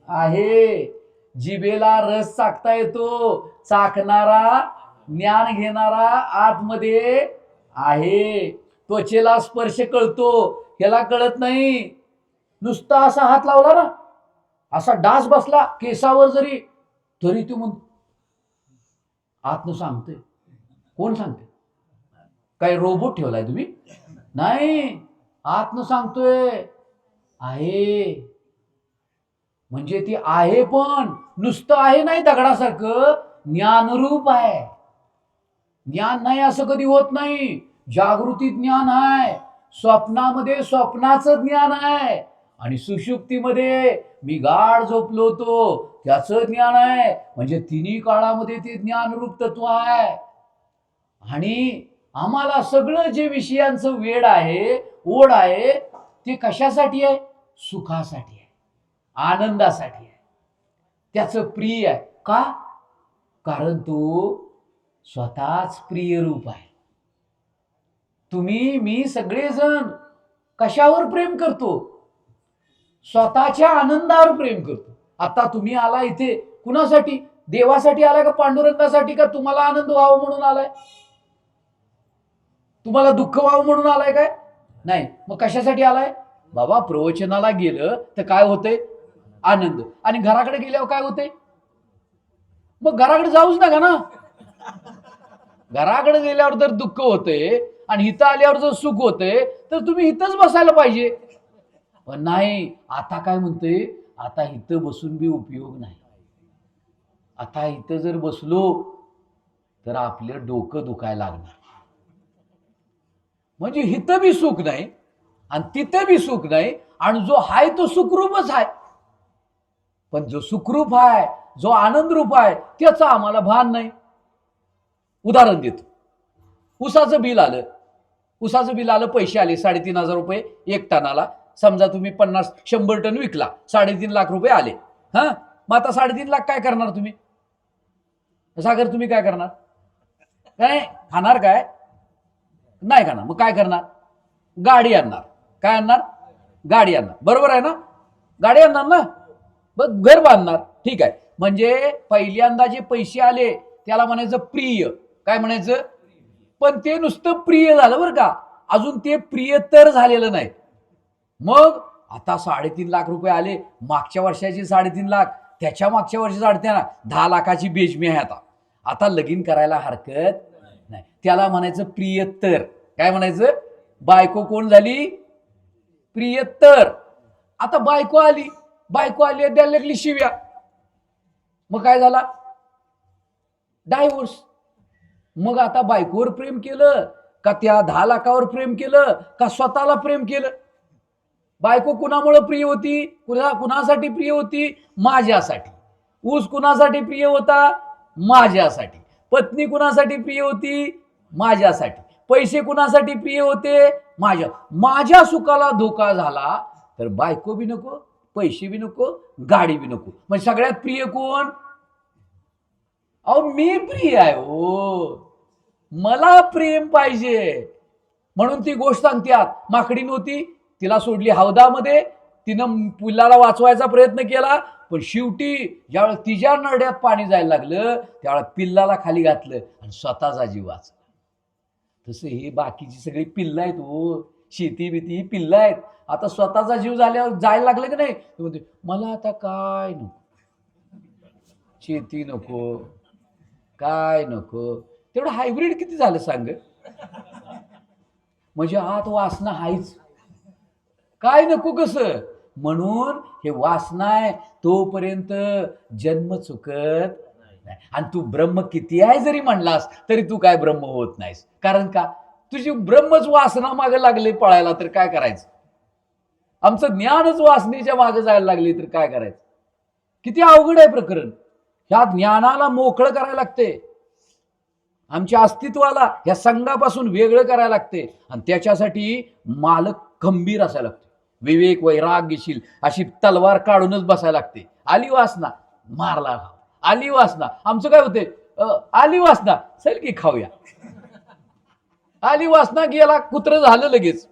आहे. जिभेला रस चाखता येतो, चाखणारा ज्ञान घेणारा आतमध्ये आहे. त्वचेला स्पर्श कळतो, ह्याला कळत नाही. नुसता असा हात लावला ना, असा डास बसला केसावर जरी, तरी तू म्हण आतनं सांगतोय. कोण सांगते? काय रोबोट ठेवलाय तुम्ही? नाही, आतनं सांगतोय आहे. म्हणजे ती आहे, पण नुसतं आहे नाही, दगडासारखं ज्ञानरूप आहे. ज्ञान नाही असं कधी होत नाही. जागृती ज्ञान आहे, स्वप्नामध्ये स्वप्नाचं ज्ञान आहे, आणि सुषुप्तीमध्ये मी गाढ झोपलो होतो त्याचं ज्ञान आहे. म्हणजे तिन्ही काळामध्ये ते ज्ञानरूप तत्व आहे. आणि आम्हाला सगळं जे विषयांचं वेड आहे, ओढ आहे, ते कशासाठी आहे? सुखासाठी आहे, आनंदासाठी आहे, त्याचं प्रिय आहे. का? कारण तो स्वतःच प्रिय रूप आहे. तुम्ही मी सगळेजण कशावर प्रेम करतो? स्वतःच्या आनंदावर प्रेम करतो. आता तुम्ही आला इथे कुणासाठी? देवासाठी आलाय का पांडुरंगासाठी? का तुम्हाला आनंद व्हावं म्हणून आलाय? तुम्हाला दुःख व्हावं म्हणून आलाय काय? नाही. मग कशासाठी आलाय? बाबा प्रवचनाला गेलं तर काय होतंय? आनंद. आणि घराकडे गेल्यावर काय होतंय? मग घराकडे जाऊच नका ना. घराकडे गेल्यावर जर दुःख होतंय आणि इथं आल्यावर जर सुख होतंय, तर तुम्ही इथंच बसायला पाहिजे. पण नाही, आता काय म्हणतोय? आता इथं बसून बी उपयोग नाही. आता इथं जर बसलो तर आपलं डोकं दुखायला लागणार. म्हणजे इथं बी सुख नाही आणि तिथं बी सुख नाही, आणि जो हाय तो सुखरूपच आहे. पण जो सुखरूप आहे, जो आनंदरूप आहे, त्याचं आम्हाला भान नाही. उदाहरण देतो. उसाचं बिल आलं, पैसे आले 3,500 रुपये एक टनाला. समजा तुम्ही 50-100 टन विकला, 3.5 लाख रुपये आले. हा, मग आता 3.5 लाख काय करणार तुम्ही? सागर, तुम्ही काय करणार? काय खाणार? काय नाही खाणार. मग काय करणार? गाडी आणणार. काय आणणार? गाडी आणणार. बरोबर आहे ना? गाडी आणणार ना, बघ घर बांधणार. ठीक आहे. म्हणजे पहिल्यांदा जे पैसे आले त्याला म्हणायचं प्रिय. काय म्हणायचं? पण ते नुसतं प्रिय झालं बरं का, अजून ते प्रिय तर झालेलं नाही. मग आता 3.5 लाख रुपये आले, मागच्या वर्षाची 3.5 लाख, त्याच्या मागच्या वर्षी 10 लाखाची बेचमी आहे. आता लगीन करायला हरकत नाही. त्याला म्हणायचं प्रियतर. काय म्हणायचं? बायको कोण झाली? प्रियतर. आता बायको आली द्यायला लागली शिव्या. मग काय झाला? डायव्होर्स. मग आता बायकोवर प्रेम केलं का त्या 10 लाखावर प्रेम केलं का स्वतःला प्रेम केलं? बायको कुणामुळे प्रिय होती? कुणासाठी प्रिय होती? माझ्यासाठी. ऊस कुणासाठी प्रिय होता? माझ्यासाठी. पत्नी कुणासाठी प्रिय होती? माझ्यासाठी. पैसे कुणासाठी प्रिय होते? माझ्या सुखाला धोका झाला तर बायको बी नको, पैसे बी नको, गाडी बी नको. मग सगळ्यात प्रिय कोण? अहो मी प्रिय आहे हो, मला प्रेम पाहिजे. म्हणून ती गोष्ट सांगतात. माकडी नव्हती, तिला सोडली हौदामध्ये, तिनं पिल्लाला वाचवायचा प्रयत्न केला, पण शेवटी ज्यावेळेस तिच्या नरड्यात पाणी जायला लागलं त्यावेळेस पिल्लाला खाली घातलं आणि स्वतःचा जीव वाचला. तसं हे बाकीची सगळी पिल्लं आहेत हो, शेती बिती ही पिल्लं आहेत. आता स्वतःचा जीव झाल्यावर जायला लागलं की नाही, म्हणते मला आता काय नको, शेती नको, काय नको. तेवढं हायब्रिड किती झालं सांग? म्हणजे आत वासना हायच, काय नको कसं. म्हणून हे वासना आहे तोपर्यंत जन्म चुकत नाही. आणि तू ब्रह्म किती आहे जरी म्हणलास तरी तू काय ब्रह्म होत नाहीस. कारण का? तुझी ब्रह्मच वासना मागे लागले पळायला, तर काय करायचं? आमचं ज्ञानच वासनेच्या मागे जायला लागले तर काय करायचं? किती अवघड आहे प्रकरण. ह्या ज्ञानाला मोकळं करायला लागते, आमच्या अस्तित्वाला या संघापासून वेगळं करायला लागते. आणि त्याच्यासाठी मालक खंबीर असायला लागते, विवेक वैराग्यशील अशी तलवार काढूनच बसायला लागते. आली वासना, मारला. आली वासना, आमचं काय होते? आली वासना, चल की खाऊया. आली वासना, गेला कुत्र झालं लगेच.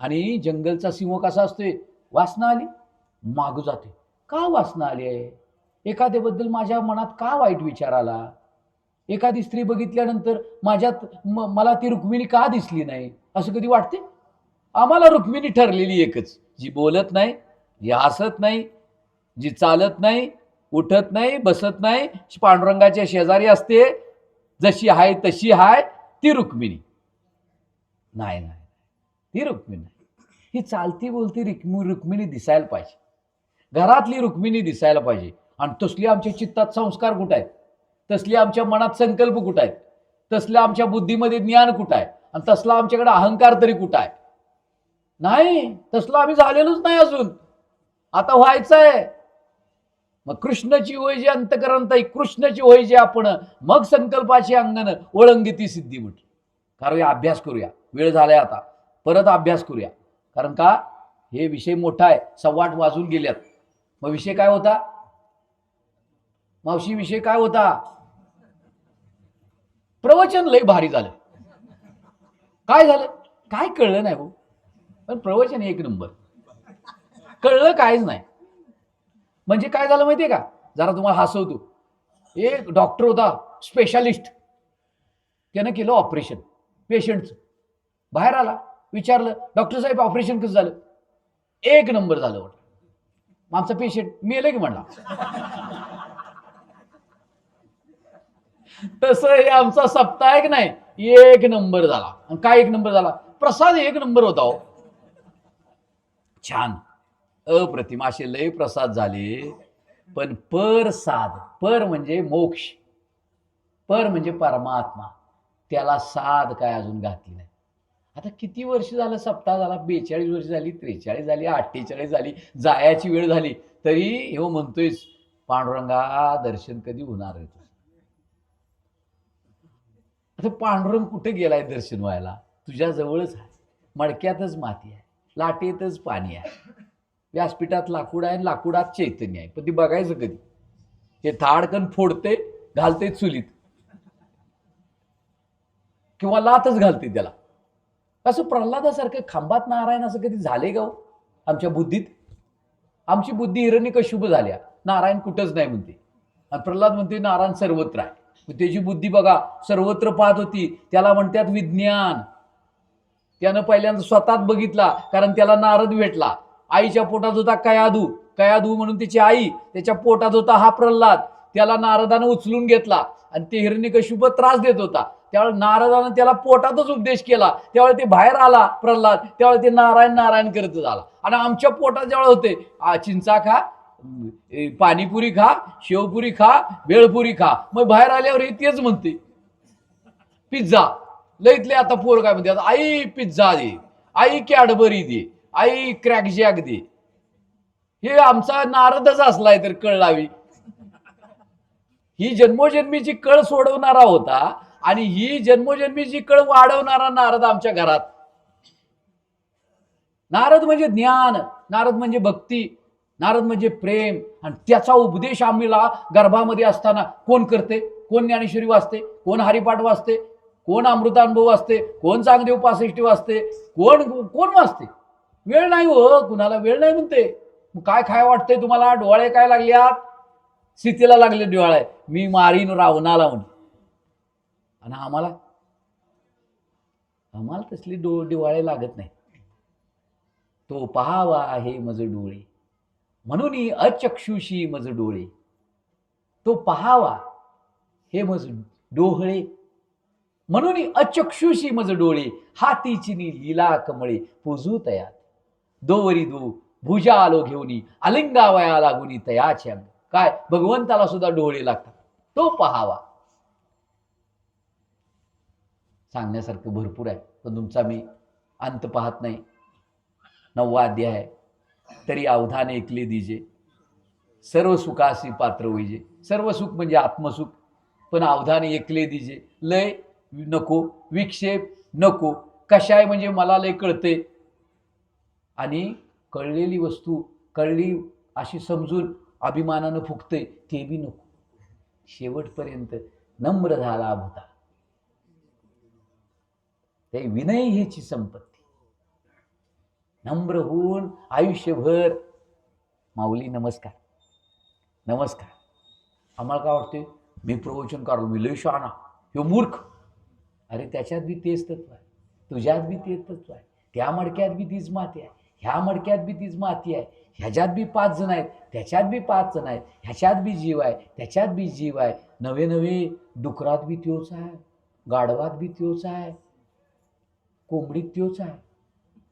आणि जंगलचा सिंह कसा असतोय, वासना आली माग जाते. का वासना आली आहे, एखाद्याबद्दल माझ्या मनात का वाईट विचार आला, एखादी स्त्री बघितल्यानंतर माझ्यात मला ती रुक्मिणी का दिसली नाही, असं कधी वाटते? आम्हाला रुक्मिणी ठरलेली एकच, जी बोलत नाही, जी हसत नाही, जी चालत नाही, उठत नाही, बसत नाही, पांडुरंगाच्या शेजारी असते, जशी आहे तशी आहे, ती रुक्मिणी. नाही नाही, ती रुक्मिणी नाही. ही चालती बोलती रुक्मिणी दिसायला पाहिजे, घरातली रुक्मिणी दिसायला पाहिजे. आणि तसली आमच्या चित्तात संस्कार कुठं आहेत, तसली आमच्या मनात संकल्प कुठं आहेत, तसल्या आमच्या बुद्धीमध्ये ज्ञान कुठं आहे, आणि तसला आमच्याकडे अहंकार तरी कुठं आहे? नाही, तसलं आम्ही झालेलोच नाही अजून, आता व्हायचं आहे. मग कृष्णाची होय जे अंतकरण, कृष्णाची होय जे आपण, मग संकल्पाची अंगण ओळंगिती सिद्धी म्हटली. कारण अभ्यास करूया, वेळ झालाय आता, परत अभ्यास करूया. कारण का, हे विषय मोठा आहे, 8:15 वाजून गेल्यात. मग विषय काय होता मावशी, विषय काय होता? प्रवचन लय भारी झालं. काय झालं, काय कळलं नाही हो, पण प्रवचन एक नंबर. कळलं काहीच नाही. म्हणजे काय झालं माहितीये का, जरा तुम्हाला हसवतो. एक डॉक्टर होता, स्पेशालिस्ट, त्यानं केलं ऑपरेशन पेशंटचं. बाहेर आला, विचारलं, डॉक्टर साहेब ऑपरेशन कसं झालं? एक नंबर झालं वाटतं. आमचा पेशंट मेलं की म्हणला. तसं हे आमचा सप्ताह नाही, एक नंबर झाला. आणि काय एक नंबर झाला? प्रसाद एक नंबर होता हो, छान अप्रतिम असे लय प्रसाद झाले. पण पर म्हणजे मोक्ष, पर म्हणजे परमात्मा, त्याला साध काय अजून घातली नाही. आता किती वर्ष झालं सप्ताह झाला, 42 वर्ष झाली, 43 झाली, 48 झाली, जायची वेळ झाली, तरी हो म्हणतोय पांडुरंगा दर्शन कधी होणार आहे? आता पांडुरंग कुठे गेलाय दर्शन व्हायला? तुझ्या जवळच आहे, मडक्यातच माती आहे, लाटेतच पाणी आहे, व्यासपीठात लाकूड आहे, लाकूडात चैतन्य आहे. पण ती बघायचं कधी? हे थाडकन फोडते, घालते चुलीत, किंवा लातच घालते त्याला. असं प्रल्हादासारखं खांबात नारायण असं कधी झाले का हो आमच्या बुद्धीत? आमची बुद्धी हिरण्यकश्यप झाल्या, नारायण कुठंच नाही म्हणते, आणि प्रल्हाद म्हणते नारायण सर्वत्र आहे. त्याची बुद्धी बघा सर्वत्र पाहत होती, त्याला म्हणतात विज्ञान. त्यानं पहिल्यांदा स्वतःच बघितला, कारण त्याला नारद भेटला. आईच्या पोटात होता कयाधू, कयाधू म्हणून त्याची आई, त्याच्या पोटात होता हा प्रल्हाद. त्याला नारदानं उचलून घेतला, आणि ते हिरण्यकश्यप त्रास देत होता. त्यावेळेस नारदानं त्याला पोटातच उपदेश केला. त्यावेळेस ते बाहेर आला प्रल्हाद, त्यावेळेस ते नारायण नारायण करत झाला. आणि आमच्या पोटात जेव्हा होते, चिंचा खा, पाणीपुरी खा, शेवपुरी खा, भेळपुरी खा, मग बाहेर आल्यावर हे तेच म्हणते पिझ्झा. लईतले आता पोर काय म्हणते, आई पिझ्झा दे, आई कॅडबरी दे, आई क्रॅक जॅक दे. हे आमचा नारदच असलाय तर कळ लावी. ही जन्मोजन्मीची कळ सोडवणारा होता, आणि ही जन्मोजन्मीची कळ वाढवणारा नारद आमच्या घरात. नारद म्हणजे ज्ञान, नारद म्हणजे भक्ती, नारद म्हणजे प्रेम. आणि त्याचा उपदेश आम्हाला गर्भामध्ये असताना कोण करते? कोण ज्ञानेश्वरी वाचते? कोण हरिपाठ वाचते? कोण अमृतानुभव वाचते? कोण चांगदेव 65 वाचते? कोण कोण वाचते? वेळ नाही हो, कुणाला वेळ नाही म्हणते. काय खाय वाटतंय तुम्हाला? डोळे काय लागल्यात? सीतेला लागले डोळे, मी मारीन रावणाला म्हणून. आणि आम्हाला तसली डोळे लागत नाही. तो पहावा हे मज डोळे, म्हणून अचक्षुषी मज डोळे. तो पहावा हे मज डोहळे, म्हणून अचक्षुषी मज डोळे. हातीची लीला कमळे पूजू तयात, दोवरी दो भुजा आलो घेऊनी, अलिंगावया लागुनी तयाचे अंग. काय भगवंताला सुद्धा डोळे लागतात. तो पहावा. सांगण्यासारखं भरपूर आहे, पण तुमचा मी अंत पाहत नाही. 9वा अध्याय, तरी अवधान ऐकले दीजे, सर्व सुखासी पात्र होईजे. सर्व सुख म्हणजे आत्मसुख, पण अवधान ऐकले दीजे. लय नको, विक्षेप नको. कशाय म्हणजे मला लय कळते, आणि कळलेली वस्तू कळली अशी समजून अभिमानानं फुकते ते बी नको. शेवटपर्यंत नम्र झाला भूता. ते विनय हीची संपत्ती. नम्र होऊन आयुष्यभर माऊली नमस्कार नमस्कार. आम्हाला काय वाटते, मी प्रवचन काढलो, मी लय शहाणा, ह्यो मूर्ख. अरे त्याच्यात बी तेच तत्व आहे, तुझ्यात बी तेच तत्व आहे, त्या मडक्यात बी तीच माती आहे, ह्या मडक्यात बी तीच माती आहे, ह्याच्यात बी 5 जण आहेत, त्याच्यात बी 5 जण आहेत, ह्याच्यात बी जीव आहे, त्याच्यात बी जीव आहे. नवे नवे डुकरात बी त्योच आहे, गाढवात बी त्योच आहे, कोंबडीत त्योच आहे.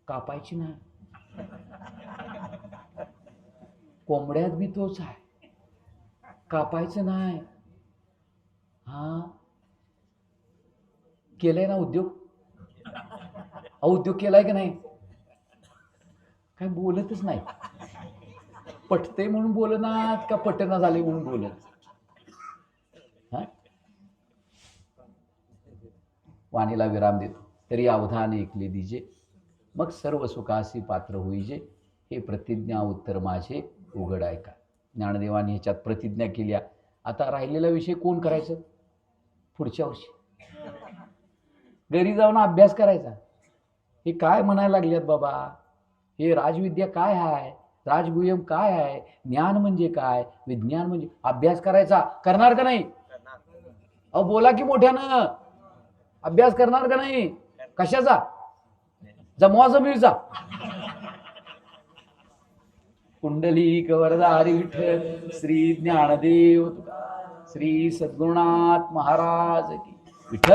कापायची नाही. कोंबड्यात बी तोच आहे, कापायचं नाही. हा केलाय ना उद्योग, उद्योग केलाय की नाही? काय बोलतच नाही. पटते म्हणून बोलनात का पटना झाले म्हणून बोलत? हा, वाणीला विराम देतो. तरी अवधान ऐकले दिजे, मग सर्व सुखासी पात्र होईजे. हे प्रतिज्ञा उत्तर माझे उघड ऐका. ज्ञानदेवानी ह्याच्यात प्रतिज्ञा केल्या. आता राहिलेला विषय कोण करायचं? पुढच्या वर्षी घरी जाऊन अभ्यास करायचा. हे काय म्हणायला लागल्यात बाबा, हे राजविद्या काय आहे, राजगुह्यम काय आहे, ज्ञान म्हणजे काय, विज्ञान म्हणजे, अभ्यास करायचा. करणार का नाही? अहो बोला की मोठ्यानं, अभ्यास करणार का नाही? कशाचा? जमवा जमीरचा. कुंडलिक वरदारी विठ्ठल श्री ज्ञानदेव श्री सद्गुरुनाथ महाराज की विठ्ठल.